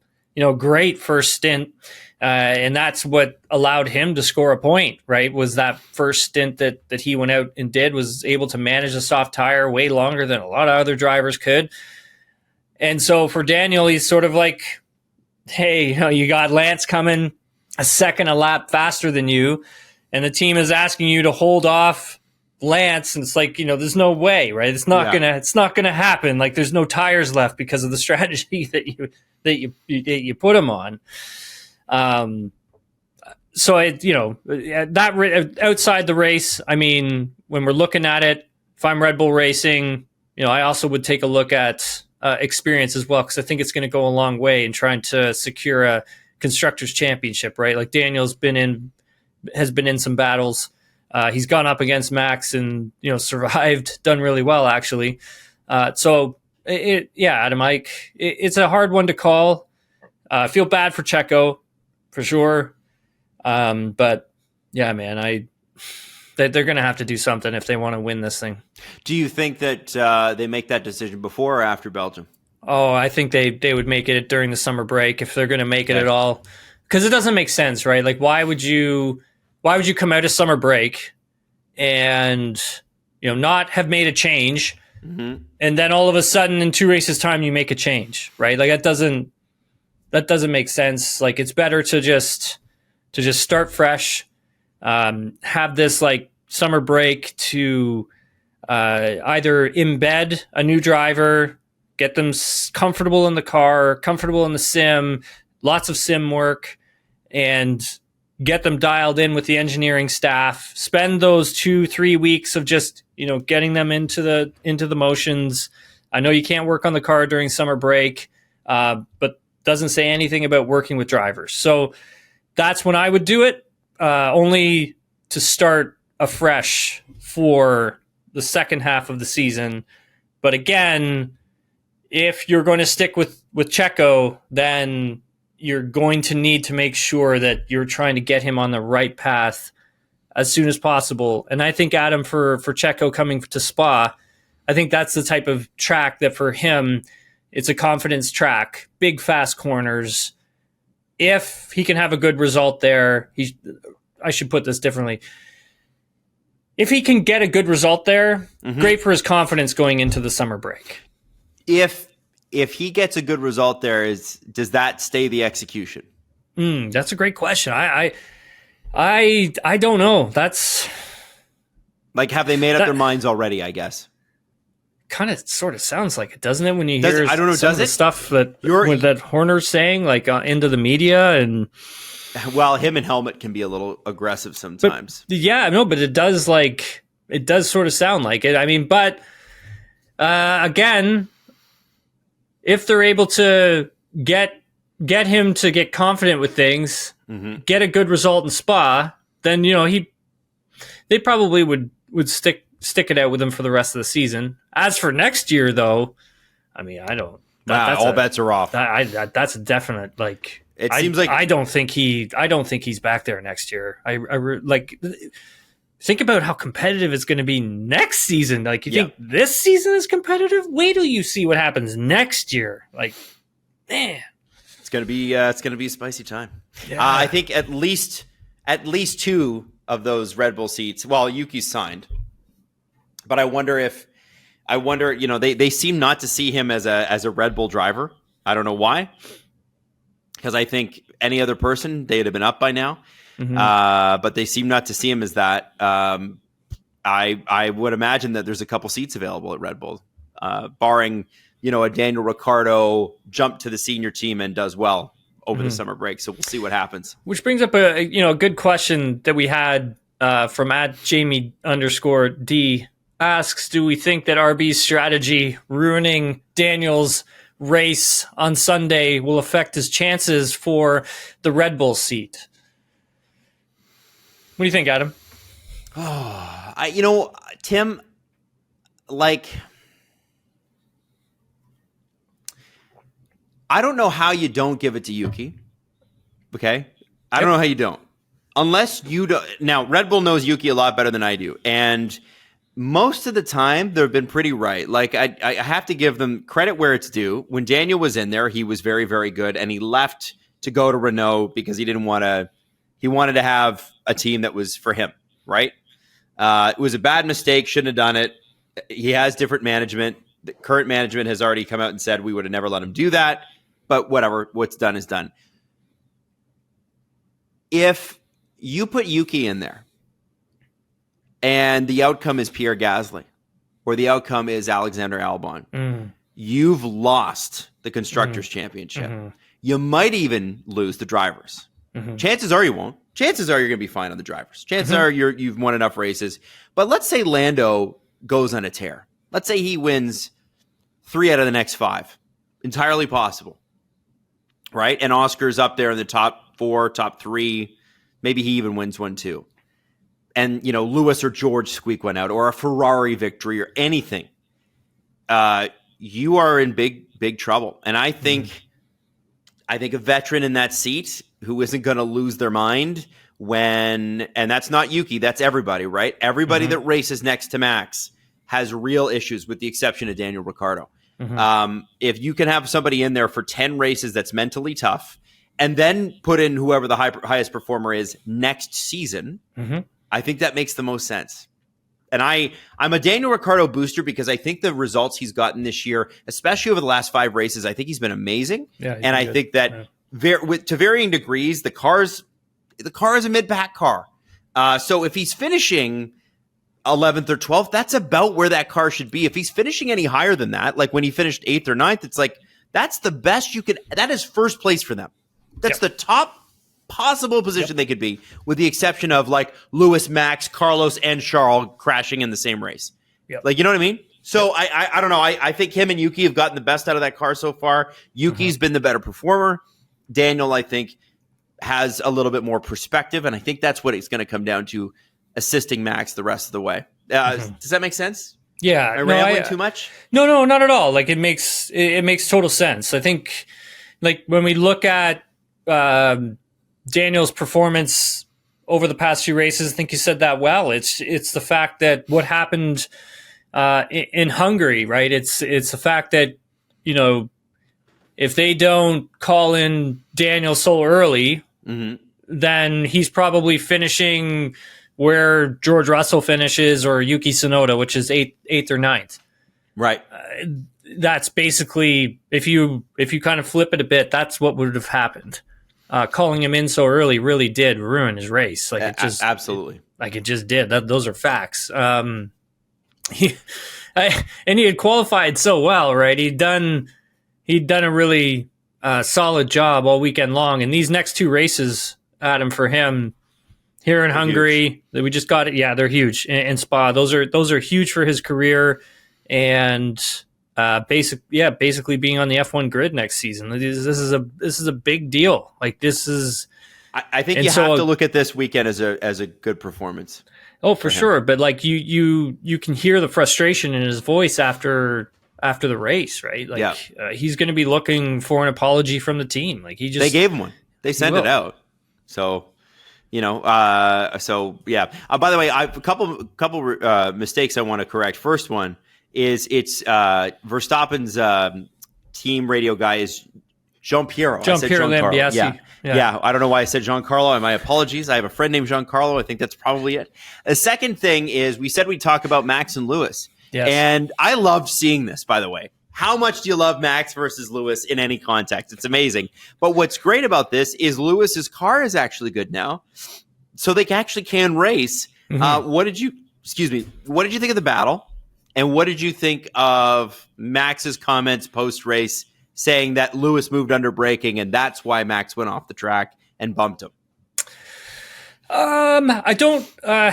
great first stint. And that's what allowed him to score a point, right? Was that first stint that he went out and was able to manage a soft tire way longer than a lot of other drivers could. And so for Daniel, he's sort of like, hey, you got Lance coming a second a lap faster than you, and the team is asking you to hold off Lance, and it's like, there's no way, right? It's not gonna happen. Like, there's no tires left because of the strategy that you put him on. So outside the race, I mean, when we're looking at it, if I'm Red Bull Racing, I also would take a look at experience as well, because I think it's going to go a long way in trying to secure a Constructors Championship, right? Like, Daniel's has been in some battles. He's gone up against Max and survived, done really well actually. Adam, it's a hard one to call. I feel bad for Checo, for sure. But yeah, man, they're going to have to do something if they want to win this thing. Do you think that they make that decision before or after Belgium? Oh, I think they would make it during the summer break, if they're going to make it at all. Because it doesn't make sense, right? Like, why would you come out of summer break and not have made a change, and then all of a sudden in 2 races time you make a change, right? Like, that doesn't make sense. Like, it's better to just start fresh, have this like summer break to either embed a new driver, get them comfortable in the car, comfortable in the sim, lots of sim work, and get them dialed in with the engineering staff. Spend those 2-3 weeks of just, getting them into the motions. I know you can't work on the car during summer break, but doesn't say anything about working with drivers. So that's when I would do it, only to start afresh for the second half of the season. But again, if you're going to stick with Checo, then you're going to need to make sure that you're trying to get him on the right path as soon as possible. And I think, Adam, for Checo coming to Spa, I think that's the type of track that for him, it's a confidence track, big fast corners. If he can have a good result there, I should put this differently. If he can get a good result there, great for his confidence going into the summer break. If he gets a good result there, does that stay the execution? That's a great question. I don't know. That's like, have they made up their minds already? I guess. Kind of, sort of sounds like it, doesn't it? When you hear I don't know, some of the stuff that Horner's saying, like into the media, and well, him and Helmut can be a little aggressive sometimes. But it does sort of sound like it. I mean, but again, if they're able to get him to get confident with things, get a good result in Spa, then they probably would stick it out with him for the rest of the season. As for next year, though, I mean, I don't. All bets are off. That's a definite. Like, it seems like I don't think he's back there next year. Think about how competitive it's going to be next season. Like, you think this season is competitive? Wait till you see what happens next year. Like, man, it's going to be a spicy time. Yeah. I think at least 2 of those Red Bull seats. Well, Yuki's signed, but I wonder, they seem not to see him as a Red Bull driver. I don't know why, because I think any other person, they'd have been up by now. But they seem not to see him as that. I would imagine that there's a couple seats available at Red Bull, barring a Daniel Ricciardo jump to the senior team and does well over the summer break. So we'll see what happens. Which brings up a good question that we had from @Jamie_D asks, do we think that RB's strategy ruining Daniel's race on Sunday will affect his chances for the Red Bull seat? What do you think, Adam? Tim, like, I don't know how you don't give it to Yuki. Okay? I don't know how you don't. Unless you don't. Now, Red Bull knows Yuki a lot better than I do. And most of the time, they've been pretty right. Like, I have to give them credit where it's due. When Daniel was in there, he was very, very good. And he left to go to Renault because he didn't want to. He wanted to have a team that was for him, right? It was a bad mistake. Shouldn't have done it. He has different management. The current management has already come out and said we would have never let him do that. But whatever. What's done is done. If you put Yuki in there and the outcome is Pierre Gasly or the outcome is Alexander Albon, you've lost the Constructors' Championship. You might even lose the drivers. Chances are you won't. Chances are you're going to be fine on the drivers. Chances are you've won enough races. But let's say Lando goes on a tear. Let's say he wins 3 out of the next 5. Entirely possible. Right? And Oscar's up there in the top 4, top 3. Maybe he even wins one too. And, Lewis or George squeak one out, or a Ferrari victory or anything. You are in big, big trouble. And I think a veteran in that seat who isn't going to lose their mind and that's not Yuki, that's everybody, right? Everybody that races next to Max has real issues with the exception of Daniel Ricciardo. If you can have somebody in there for 10 races that's mentally tough and then put in whoever the highest performer is next season, I think that makes the most sense. And I'm a Daniel Ricciardo booster because I think the results he's gotten this year, especially over the last 5 races, I think he's been amazing. Yeah, and I think that to varying degrees, the car is a mid-pack car. So if he's finishing 11th or 12th, that's about where that car should be. If he's finishing any higher than that, like when he finished 8th or 9th, it's like that's the best you could. That is first place for them. That's the top possible position they could be, with the exception of like Lewis, Max, Carlos, and Charles crashing in the same race. Like, you know what I mean? So I don't know. I think him and Yuki have gotten the best out of that car so far. Yuki's been the better performer. Daniel, I think, has a little bit more perspective, and I think that's what it's going to come down to, assisting Max the rest of the way. Does that make sense? Yeah. Am I rambling too much? No, not at all. Like, it makes total sense. I think, like, when we look at Daniel's performance over the past few races, I think you said that well. It's the fact that what happened in Hungary, right? It's the fact that, if they don't call in Daniel so early, then he's probably finishing where George Russell finishes or Yuki Tsunoda, which is 8th or 9th. Right. that's basically, if you kind of flip it a bit, that's what would have happened. Calling him in so early really did ruin his race. Like, it just absolutely, it just did. Those are facts. He had qualified so well, right? He'd done a really solid job all weekend long, and these next two races, Adam, for him here in Hungary, that we just got it. Yeah, they're huge. In Spa, those are huge for his career, and basically being on the F1 grid next season. This is a big deal. Like, this is. I think you have to look at this weekend as a good performance. Oh, for sure. But like, you can hear the frustration in his voice after the race, right? Like, he's going to be looking for an apology from the team. Like, they gave him one. They sent it out. So, by the way, I've a couple mistakes I want to correct. First one is it's Verstappen's team radio guy is Gianpiero. Gianpiero Lambiase. Yeah, I don't know why I said Giancarlo. My apologies. I have a friend named Giancarlo. I think that's probably it. The second thing is we said we'd talk about Max and Lewis. Yes. And I loved seeing this, by the way. How much do you love Max versus Lewis in any context? It's amazing. But what's great about this is Lewis's car is actually good now, so they actually can race. Mm-hmm. What did you think of the battle? And what did you think of Max's comments post-race saying that Lewis moved under braking and that's why Max went off the track and bumped him? I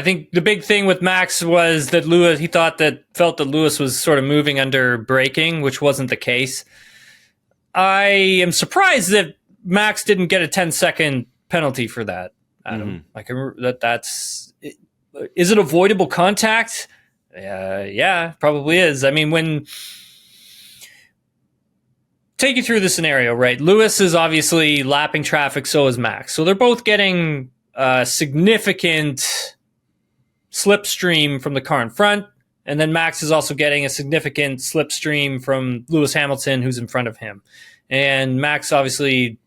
think the big thing with Max was that he felt that Lewis was sort of moving under braking, which wasn't the case. I am surprised that Max didn't get a 10-second penalty for that, Adam. Mm-hmm. Is it avoidable contact? Yeah, probably is. I mean, take you through the scenario, right? Lewis is obviously lapping traffic, so is Max. So they're both getting significant slipstream from the car in front, and then Max is also getting a significant slipstream from Lewis Hamilton, who's in front of him. And Max obviously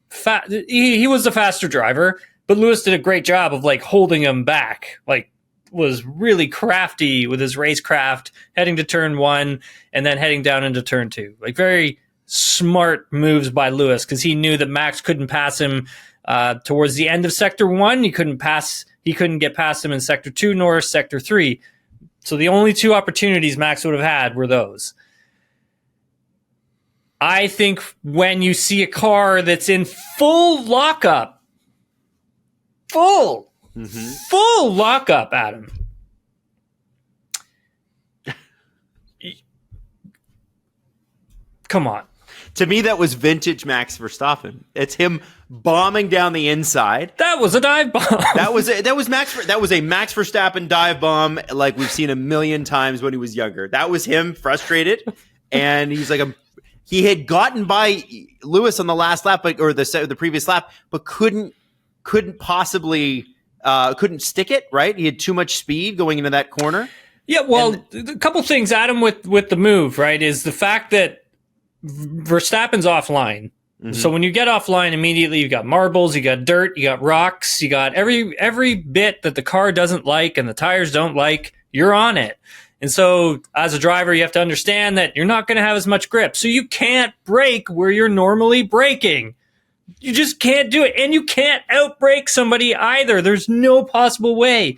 he was the faster driver, but Lewis did a great job of like holding him back. Like, was really crafty with his racecraft, heading to turn 1 and then heading down into turn 2. Like, very smart moves by Lewis, because he knew that Max couldn't pass him towards the end of sector 1. He couldn't get past him in sector 2 nor sector 3. So the only two opportunities Max would have had were those. I think when you see a car that's in full lockup, full lockup, Adam, come on. To me, that was vintage Max Verstappen. It's him bombing down the inside. That was a dive bomb. That was a Max Verstappen dive bomb, like we've seen a million times when he was younger. That was him frustrated, and he's like he had gotten by Lewis on the last lap, or the previous lap, but couldn't possibly couldn't stick it. Right, he had too much speed going into that corner. Yeah, well, a couple things, Adam, with the move, right, is the fact that Verstappen's offline. Mm-hmm. So when you get offline, immediately you got marbles, you got dirt, you got rocks, you got every bit that the car doesn't like and the tires don't like, you're on it. And so as a driver, you have to understand that you're not going to have as much grip. So you can't brake where you're normally braking. You just can't do it. And you can't outbrake somebody either. There's no possible way.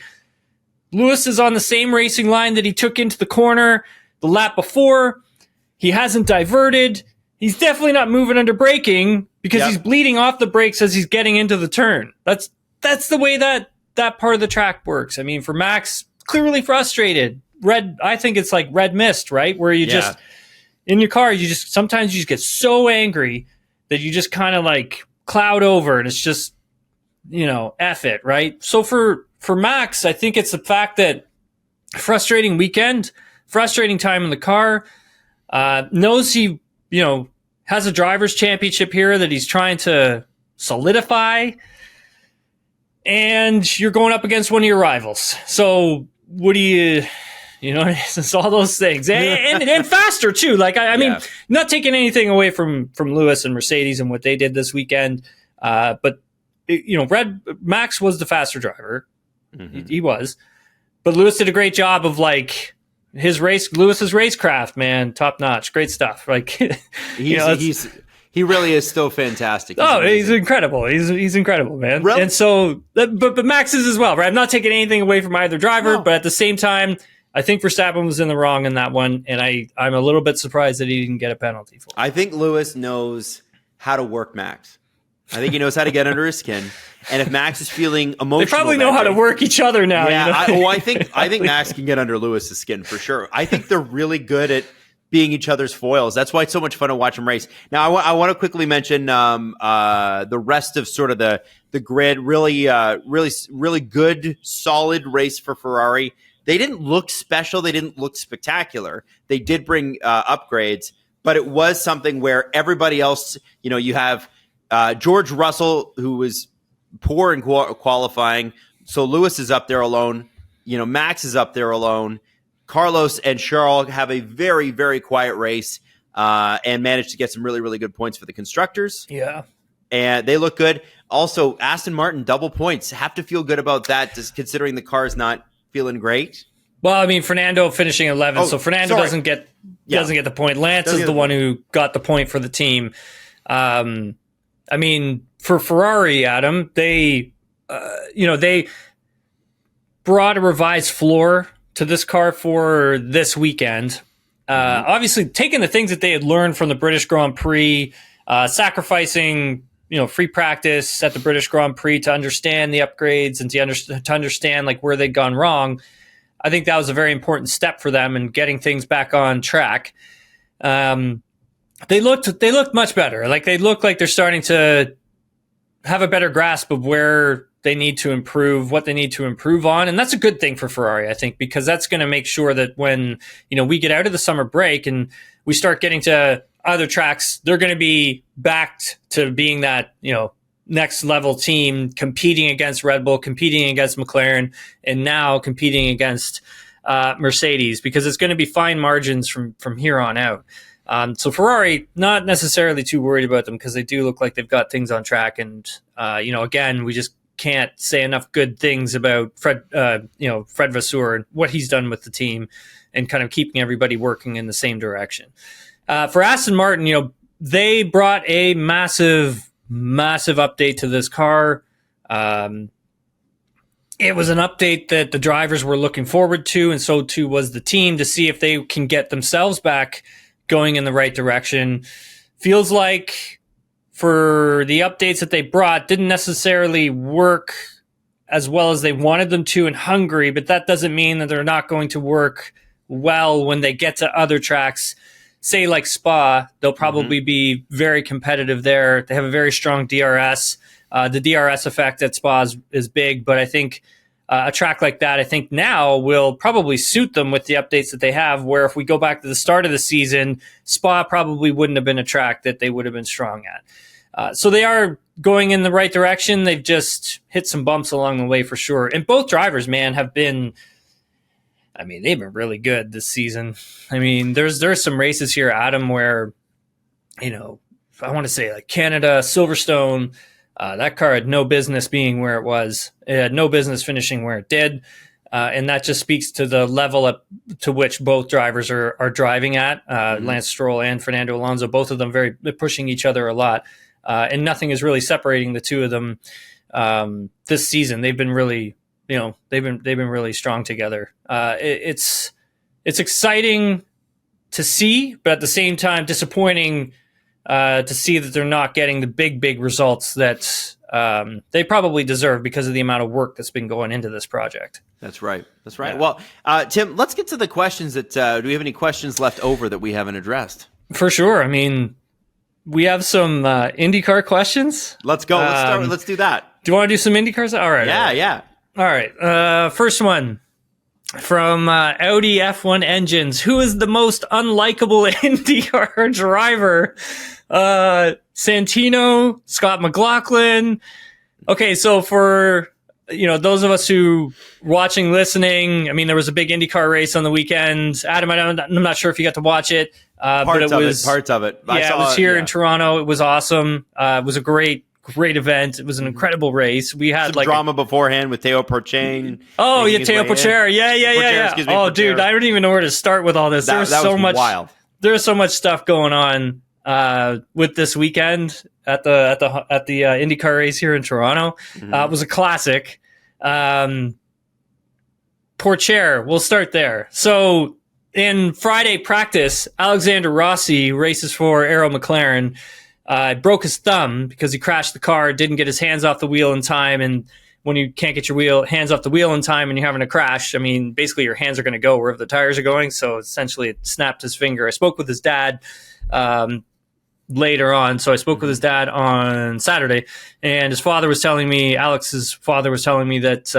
Lewis is on the same racing line that he took into the corner the lap before. He hasn't diverted. He's definitely not moving under braking because he's bleeding off the brakes as he's getting into the turn. That's the way that part of the track works. I mean, for Max, clearly frustrated. I think it's like red mist, right? Where you just, in your car, sometimes you just get so angry that you just kind of like cloud over and it's just, F it, right? So for Max, I think it's the fact that frustrating weekend, frustrating time in the car, knows he, has a driver's championship here that he's trying to solidify, and you're going up against one of your rivals. So what do you, it's all those things, and faster too. Like I mean, not taking anything away from Lewis and Mercedes and what they did this weekend, but Max was the faster driver, he was, but Lewis did a great job of like Lewis's racecraft, man, top notch, great stuff. Like, he really is still fantastic. He's incredible. He's incredible, man. Really? And so, but Max is as well, right? I'm not taking anything away from either driver, but at the same time, I think Verstappen was in the wrong in that one, and I'm a little bit surprised that he didn't get a penalty for it. I think Lewis knows how to work Max. I think he knows how to get under his skin. And if Max is feeling emotional, they probably know how to work each other now. Yeah, I think Max can get under Lewis's skin for sure. I think they're really good at being each other's foils. That's why it's so much fun to watch them race. Now, I want to quickly mention the rest of sort of the grid. Really good, solid race for Ferrari. They didn't look special. They didn't look spectacular. They did bring upgrades, but it was something where everybody else, you have George Russell, who was poor in qualifying. So Lewis is up there alone. Max is up there alone. Carlos and Charles have a very, very quiet race and managed to get some really, really good points for the constructors. Yeah. And they look good. Also, Aston Martin, double points. Have to feel good about that, just considering the car is not feeling great. Well, I mean, Fernando finishing 11th, so Fernando doesn't get the point. Lance is the one who got the point for the team. I mean, for Ferrari, Adam, they brought a revised floor to this car for this weekend. Obviously, taking the things that they had learned from the British Grand Prix, sacrificing free practice at the British Grand Prix to understand the upgrades and to understand like where they'd gone wrong. I think that was a very important step for them in getting things back on track. They looked much better. Like they look like they're starting to have a better grasp of where they need to improve, what they need to improve on. And that's a good thing for Ferrari, I think, because that's going to make sure that when, we get out of the summer break and we start getting to other tracks, they're going to be backed to being that, next level team competing against Red Bull, competing against McLaren, and now competing against Mercedes, because it's going to be fine margins from here on out. So Ferrari, not necessarily too worried about them because they do look like they've got things on track. And, again, we just can't say enough good things about Fred Vasseur and what he's done with the team and kind of keeping everybody working in the same direction. For Aston Martin, they brought a massive update to this car. It was an update that the drivers were looking forward to, and so too was the team, to see if they can get themselves back going in the right direction. Feels like for the updates that they brought didn't necessarily work as well as they wanted them to in Hungary, but that doesn't mean that they're not going to work well when they get to other tracks. Say like Spa, they'll probably be very competitive there. They have a very strong DRS. The DRS effect at Spa is big, but I think a track like that, I think now will probably suit them with the updates that they have, where if we go back to the start of the season, Spa probably wouldn't have been a track that they would have been strong at. So they are going in the right direction. They've just hit some bumps along the way for sure. And both drivers, man, have been... they've been really good this season. There's some races here, Adam, where, I want to say like Canada, Silverstone, that car had no business being where it was. It had no business finishing where it did. And that just speaks to the level to which both drivers are driving at. Lance Stroll and Fernando Alonso, both of them they're pushing each other a lot. And nothing is really separating the two of them this season. They've been really... they've been really strong together. It's exciting to see, but at the same time disappointing to see that they're not getting the big results that they probably deserve because of the amount of work that's been going into this project. That's right. Yeah. Well, Tim, let's get to the questions that do we have any questions left over that we haven't addressed? For sure. We have some IndyCar questions. Let's go. Let's do that. Do you want to do some IndyCars? All right. Yeah. All right. First one from Audi F1 Engines. Who is the most unlikable IndyCar driver? Santino, Scott McLaughlin. Okay, so for those of us who watching, listening, there was a big IndyCar race on the weekend. Adam, I'm not sure if you got to watch it, parts of it. Yeah, it was here in Toronto. It was awesome. It was a great great event. It was an incredible race. We had some drama beforehand with Teo Porchain. Oh, yeah, Teo Porcher. Yeah. Oh, dude, I don't even know where to start with all this. There's so much wild. There's so much stuff going on with this weekend at the IndyCar race here in Toronto. It was a classic. Porcher, we'll start there. So in Friday practice, Alexander Rossi races for Arrow McLaren. Broke his thumb because he crashed the car, didn't get his hands off the wheel in time. And when you can't get your hands off the wheel in time and you're having a crash, I mean, basically your hands are going to go wherever the tires are going. So essentially it snapped his finger. I spoke with his dad later on. So I spoke with his dad on Saturday, and his father was telling me, Alex's father was telling me that,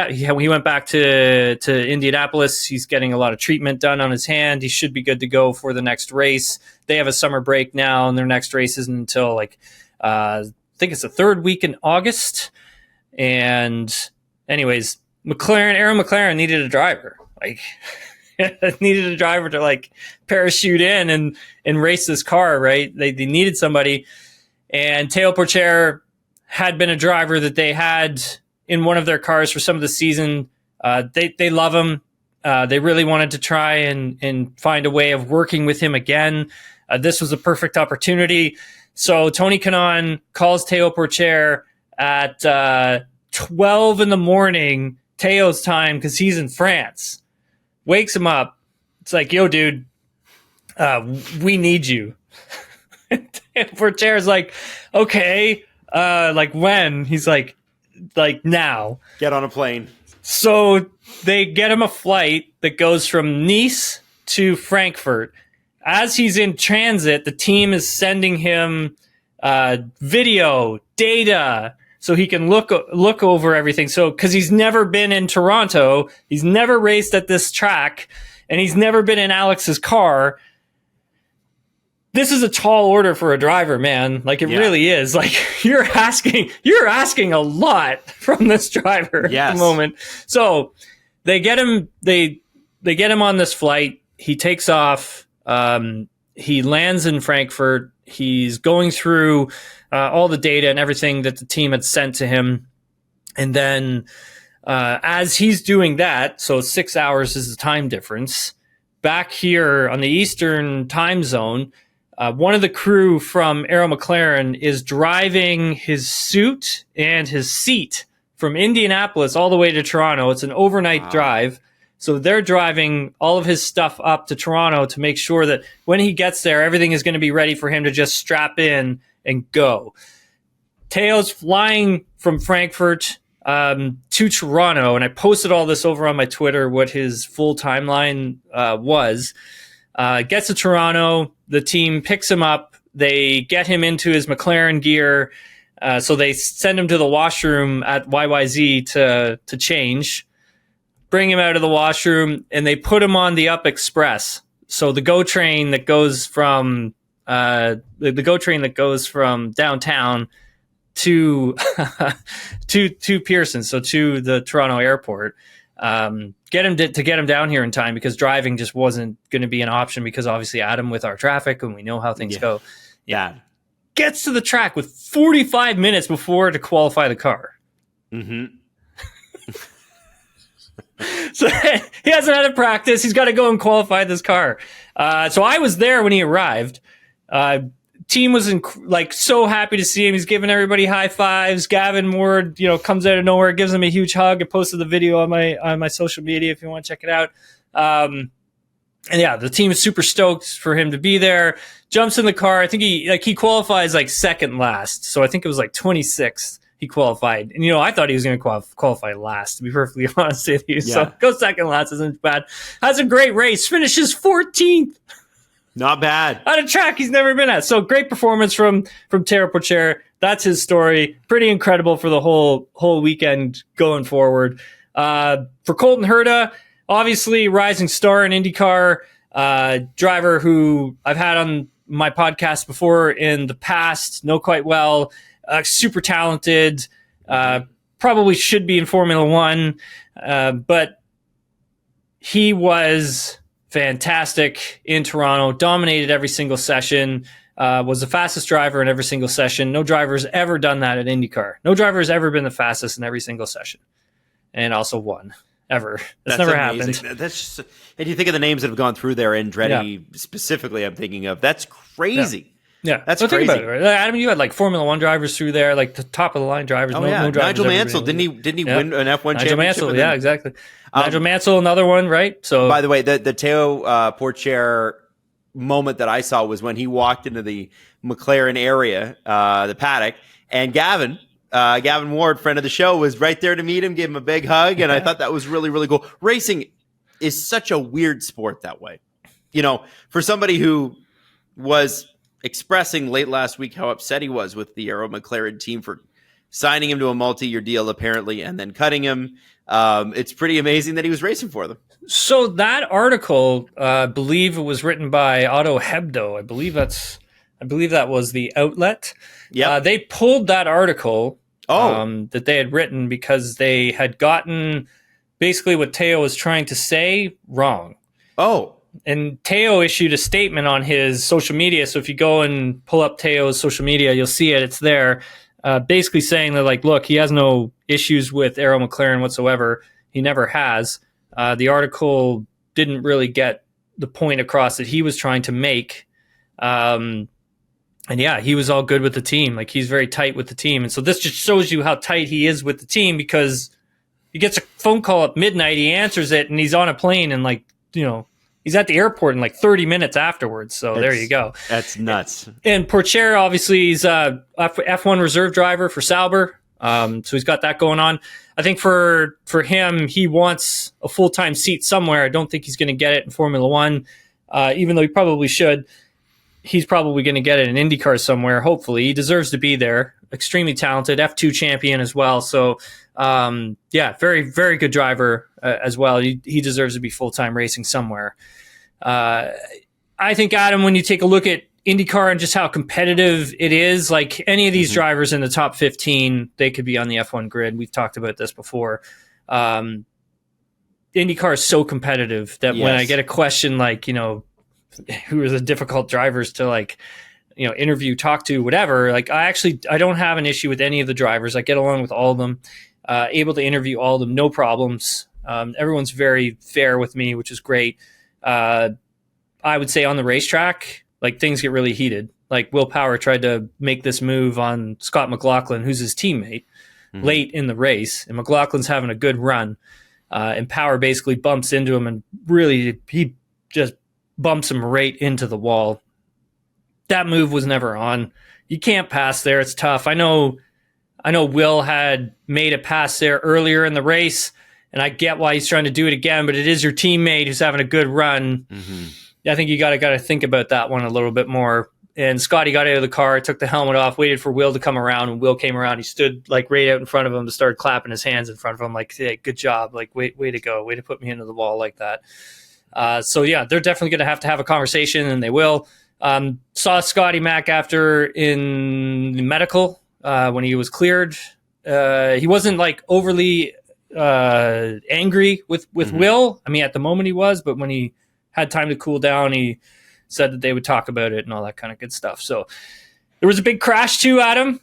he went back to Indianapolis. He's getting a lot of treatment done on his hand. He should be good to go for the next race. They have a summer break now, and their next race isn't until I think it's the third week in August. And anyways, Arrow McLaren needed a driver. Needed a driver to parachute in and race this car, right? They needed somebody. And Teo Porcher had been a driver that they had in one of their cars for some of the season. They love him. They really wanted to try and find a way of working with him again. This was a perfect opportunity. So Tony Kanaan calls Teo Porcher at 12 in the morning, Teo's time, because he's in France. Wakes him up. It's like, yo, dude, we need you. Porcher's like, okay, when? He's like now. Get on a plane. So they get him a flight that goes from Nice to Frankfurt. As he's in transit, the team is sending him video, data, so he can look over everything. So, because he's never been in Toronto, he's never raced at this track, and he's never been in Alex's car. This is a tall order for a driver, man. It really is. You're asking a lot from this driver at the moment. So they get him. They get him on this flight. He takes off. He lands in Frankfurt. He's going through all the data and everything that the team had sent to him. And then as he's doing that, so 6 hours is the time difference, back here on the Eastern time zone, one of the crew from Arrow McLaren is driving his suit and his seat from Indianapolis all the way to Toronto. It's an overnight drive. So they're driving all of his stuff up to Toronto to make sure that when he gets there, everything is going to be ready for him to just strap in and go. Teo's flying from Frankfurt to Toronto, and I posted all this over on my Twitter, what his full timeline was. Gets to Toronto, the team picks him up, they get him into his McLaren gear, so they send him to the washroom at YYZ to change. Bring him out of the washroom, and they put him on the Up Express. So the GO train that goes from downtown to to Pearson, so to the Toronto airport. Get him down here in time, because driving just wasn't going to be an option, because obviously Adam with our traffic, and we know how things go. Yeah, gets to the track with 45 minutes before to qualify the car. Mm-hmm. So he hasn't had a practice. He's got to go and qualify this car. So I was there when he arrived. Team was so happy to see him. He's giving everybody high fives. Gavin Ward, comes out of nowhere, gives him a huge hug. I posted the video on my social media if you want to check it out. And yeah, the team is super stoked for him to be there. Jumps in the car. I think he qualifies second last. So I think it was 26th. He qualified. And, I thought he was going to qualify last, to be perfectly honest with you. Yeah. So go second last isn't bad. Has a great race. Finishes 14th. Not bad. On a track he's never been at. So great performance from Teo Porcher. That's his story. Pretty incredible for the whole weekend going forward. For Colton Herta, obviously rising star in IndyCar, driver who I've had on my podcast before in the past, know quite well. Super talented, probably should be in Formula One, but he was fantastic in Toronto, dominated every single session, was the fastest driver in every single session. No driver's ever done that at IndyCar. No driver has ever been the fastest in every single session, and also won ever. That's never amazing. happened. That's just, and you think of the names that have gone through there, Andretti specifically. I'm thinking of that's crazy. Yeah, that's so crazy. Think about it, right? Adam, you had like Formula One drivers through there, like the top of the line drivers. Oh no drivers Nigel Mansell didn't he win an F1 Nigel championship? Mansell, yeah, exactly. Nigel Mansell, another one, right? So, by the way, the Teo Porcher moment that I saw was when he walked into the McLaren area, the paddock, and Gavin Ward, friend of the show, was right there to meet him, gave him a big hug, and I thought that was really, really cool. Racing is such a weird sport that way. You know, for somebody who was expressing late last week how upset he was with the Aero McLaren team for signing him to a multi-year deal, apparently, and then cutting him. It's pretty amazing that he was racing for them. So that article, I believe it was written by Auto Hebdo. I believe that was the outlet. Yeah, they pulled that article that they had written because they had gotten basically what Teo was trying to say wrong. Oh. And Teo issued a statement on his social media. So if you go and pull up Teo's social media, you'll see it. It's there. Basically saying that, like, look, he has no issues with Aero McLaren whatsoever. He never has. The article didn't really get the point across that he was trying to make. And yeah, he was all good with the team. Like, he's very tight with the team. And so this just shows you how tight he is with the team, because he gets a phone call at midnight, he answers it, and he's on a plane, and, like, you know, he's at the airport in like 30 minutes afterwards. So there you go. That's nuts. And Porcher, obviously, he's a F1 reserve driver for Sauber. So he's got that going on. I think for him, he wants a full-time seat somewhere. I don't think he's going to get it in Formula One, even though he probably should. He's probably going to get it in IndyCar somewhere, hopefully. He deserves to be there. Extremely talented, F2 champion as well. So, yeah, very, very good driver as well. He deserves to be full-time racing somewhere. I think, Adam, when you take a look at IndyCar and just how competitive it is, like any of these drivers in the top 15, they could be on the F1 grid. We've talked about this before. IndyCar is so competitive that when I get a question like, you know, who are the difficult drivers to, like, you know, interview, talk to, whatever, like I don't have an issue with any of the drivers. I get along with all of them, able to interview all of them, no problems. Everyone's very fair with me, which is great. I would say on the racetrack, like, things get really heated. Like, Will Power tried to make this move on Scott McLaughlin, who's his teammate, late in the race, and McLaughlin's having a good run, and Power basically bumps into him, and really he just bumps him right into the wall. That move was never on. You can't pass there. It's tough. I know Will had made a pass there earlier in the race, and I get why he's trying to do it again, but it is your teammate who's having a good run. I think you got to think about that one a little bit more. And Scotty got out of the car, took the helmet off, waited for Will to come around. When Will came around, he stood like right out in front of him, to start clapping his hands in front of him, like, hey, good job, like, way to go, way to put me into the wall like that. So yeah, they're definitely going to have a conversation, and they will. Saw Scotty Mac after in the medical when he was cleared. He wasn't like overly angry with Will. I mean, at the moment he was, but when he had time to cool down, he said that they would talk about it and all that kind of good stuff. So there was a big crash too, Adam.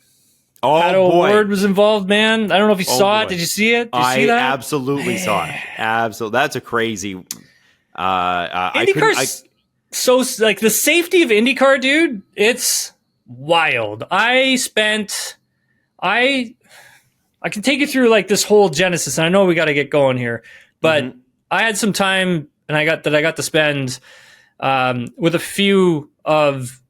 Oh, Pato boy. O'Ward was involved, man. I don't know if you saw it. Did you see it? Did you see that? I absolutely saw it. Absolutely. That's a crazy. IndyCar's so, like, the safety of IndyCar, dude, it's wild. I can take you through like this whole genesis, and I know we got to get going here, but I had some time, and I got to spend with a few of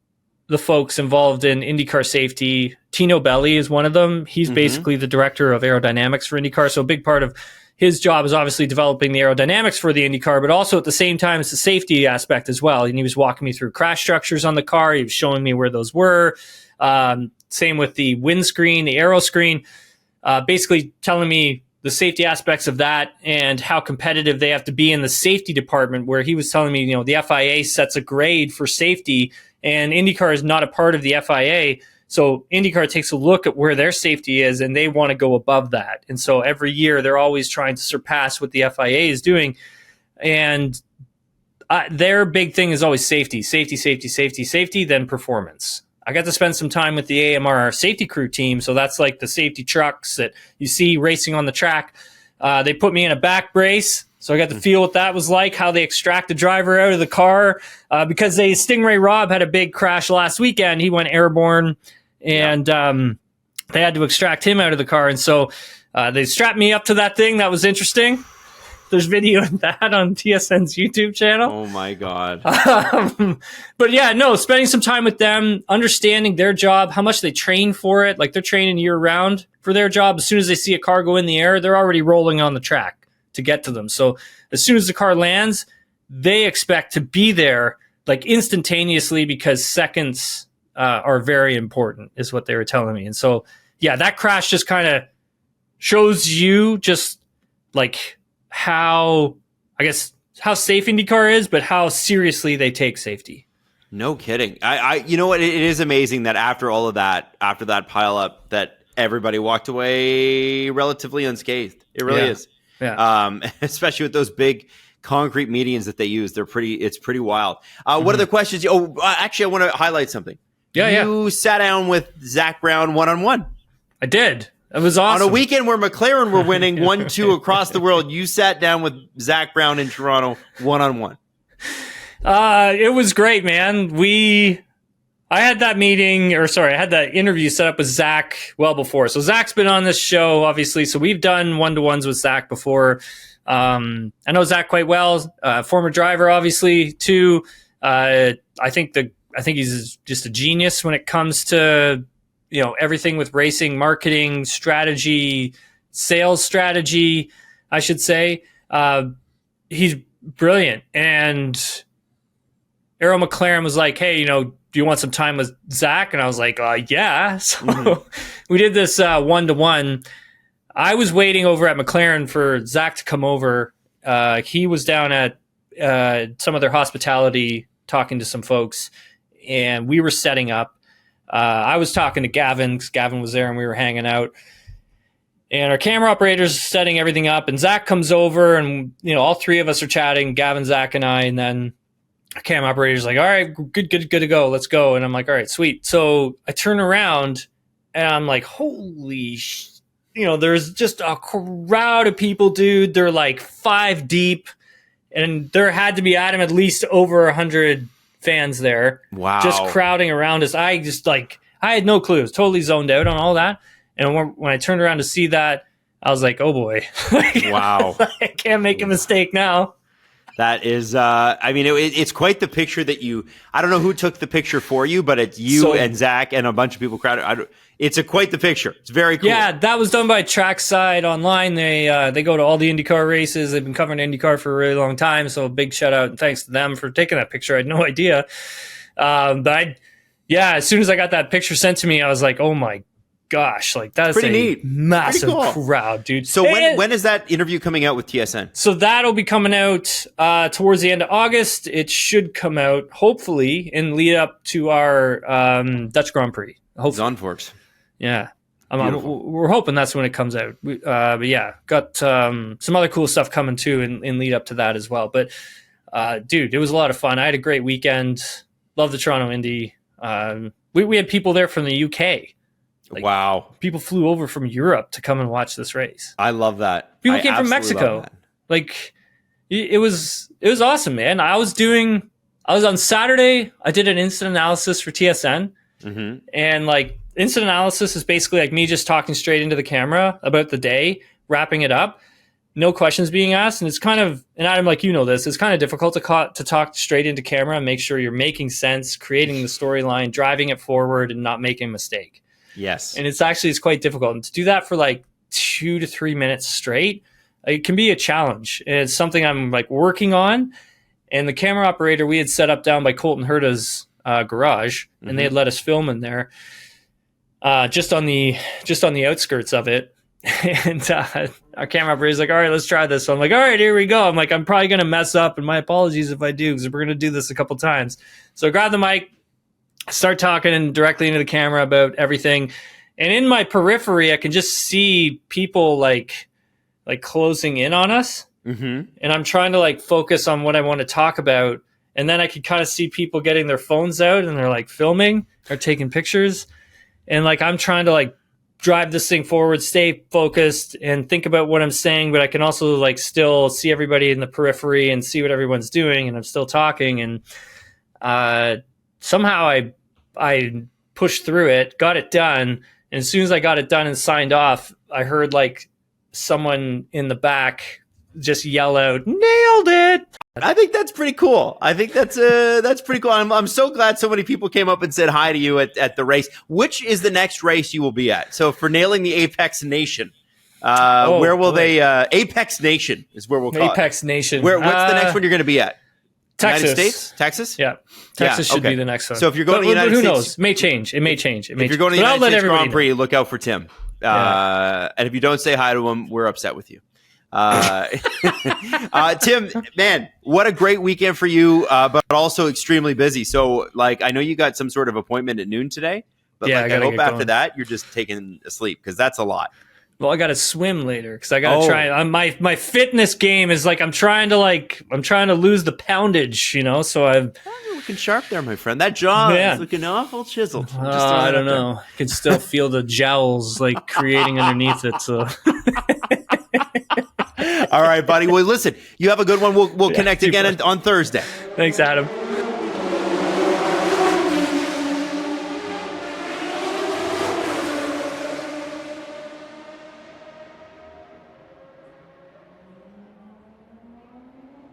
the folks involved in IndyCar safety. Tino Belli is one of them. He's basically the director of aerodynamics for IndyCar. So a big part of his job is obviously developing the aerodynamics for the IndyCar, but also at the same time, it's the safety aspect as well. And he was walking me through crash structures on the car. He was showing me where those were. Same with the windscreen, the aero screen, basically telling me the safety aspects of that and how competitive they have to be in the safety department, where he was telling me, you know, the FIA sets a grade for safety and IndyCar is not a part of the FIA. So IndyCar takes a look at where their safety is and they want to go above that. And so every year they're always trying to surpass what the FIA is doing. And their big thing is always safety, then performance. I got to spend some time with the AMR safety crew team. So that's like the safety trucks that you see racing on the track. They put me in a back brace. So I got to feel what that was like, how they extract the driver out of the car. Because Stingray Rob had a big crash last weekend. He went airborne and they had to extract him out of the car. And so they strapped me up to that thing. That was interesting. There's video of that on TSN's YouTube channel. Oh my God. But yeah, no, spending some time with them, understanding their job, how much they train for it. Like they're training year round for their job. As soon as they see a car go in the air, they're already rolling on the track to get to them. So as soon as the car lands, they expect to be there like instantaneously because seconds are very important is what they were telling me. And so, yeah, that crash just kind of shows you just like how safe IndyCar is, but how seriously they take safety. No kidding. You know what? It is amazing that after all of that, after that pile up, that everybody walked away relatively unscathed. It really is. Yeah. Especially with those big concrete medians that they use. It's pretty wild. What other questions? Oh, actually, I want to highlight something. You sat down with Zak Brown one-on-one. I did. It was awesome. On a weekend where McLaren were winning 1-2 across the world, you sat down with Zak Brown in Toronto one-on-one. It was great, man. I had that interview set up with Zak well before. So Zak's been on this show, obviously. So we've done one-to-ones with Zak before. I know Zak quite well. Former driver, obviously, too. I think he's just a genius when it comes to everything with racing, marketing, strategy, sales strategy, I should say. He's brilliant. And Arrow McLaren was like, hey, do you want some time with Zak? And I was like, yeah. So we did this one-to-one. I was waiting over at McLaren for Zak to come over. He was down at some of their hospitality talking to some folks, and we were setting up. I was talking to Gavin because Gavin was there and we were hanging out. And our camera operator's setting everything up. And Zak comes over and, all three of us are chatting, Gavin, Zak, and I. And then our camera operator's like, all right, good to go. Let's go. And I'm like, all right, sweet. So I turn around and I'm like, holy there's just a crowd of people, dude. They're like 5 deep. And there had to be, Adam, at least over 100 fans there. Wow. Just crowding around us. I had no clue. I was totally zoned out on all that. And when I turned around to see that, I was like, oh boy. Wow. I can't make a mistake now. That is, it's quite the picture that I don't know who took the picture for you, but it's you and Zak and a bunch of people crowded. It's quite the picture. It's very cool. Yeah, that was done by Trackside Online. They go to all the IndyCar races. They've been covering IndyCar for a really long time. So a big shout out and thanks to them for taking that picture. I had no idea. As soon as I got that picture sent to me, I was like, oh my gosh, like that's pretty neat. Massive cool. crowd, dude. So when is that interview coming out with TSN? So that'll be coming out towards the end of August. It should come out hopefully in lead up to our Dutch Grand Prix. Hopefully. Zonforks. Yeah. We're hoping that's when it comes out. But yeah, got some other cool stuff coming too in lead up to that as well. But dude, it was a lot of fun. I had a great weekend. Love the Toronto Indy. We had people there from the UK. Wow. People flew over from Europe to come and watch this race. I love that. People came from Mexico. It was awesome, man. I was on Saturday, I did an instant analysis for TSN. Mm-hmm. And instant analysis is basically like me just talking straight into the camera about the day, wrapping it up, no questions being asked. And it's kind of, and Adam, this, it's kind of difficult to talk straight into camera and make sure you're making sense, creating the storyline, driving it forward and not making a mistake. Yes. And it's quite difficult. And to do that for 2 to 3 minutes straight, it can be a challenge. And it's something I'm working on. And the camera operator we had set up down by Colton Herta's garage, and they had let us film in there, just on the outskirts of it. And our camera operator's like, all right, let's try this. So I'm like, all right, here we go. I'm like, I'm probably going to mess up, and my apologies if I do, because we're going to do this a couple times. So I grab the mic, start talking directly into the camera about everything. And in my periphery, I can just see people closing in on us. and I'm trying to like focus on what I want to talk about. And then I could kind of see people getting their phones out and they're like filming or taking pictures. And like, I'm trying to like drive this thing forward, stay focused and think about what I'm saying. But I can also like still see everybody in the periphery and see what everyone's doing. And I'm still talking. And somehow I pushed through it, got it done. And as soon as I got it done and signed off, I heard like someone in the back just yell out, "Nailed it!" I think that's pretty cool. I think that's pretty cool. I'm so glad so many people came up and said hi to you at the race. Which is the next race you will be at? So for nailing the Apex Nation, where will they? Apex Nation is where we'll call Apex it. Nation. What's the next one you're going to be at? Texas. United States? Texas? Yeah. Texas should be the next one. So if you're going to the United States, who knows? It may change. It may change. If you're going to the United States Grand Prix, look out for Tim. And if you don't say hi to him, we're upset with you. Tim, man, what a great weekend for you, but also extremely busy. So, like, I know you got some sort of appointment at noon today, but I hope after that you're just taking a sleep because that's a lot. Well, I got to swim later because I got to try. My fitness game is like I'm trying to lose the poundage, So I'm looking sharp there, my friend. That jaw is looking awful chiseled. I don't know. I can still feel the jowls like creating underneath it. So. All right, buddy. Well, listen, you have a good one. We'll connect again on Thursday. Thanks, Adam.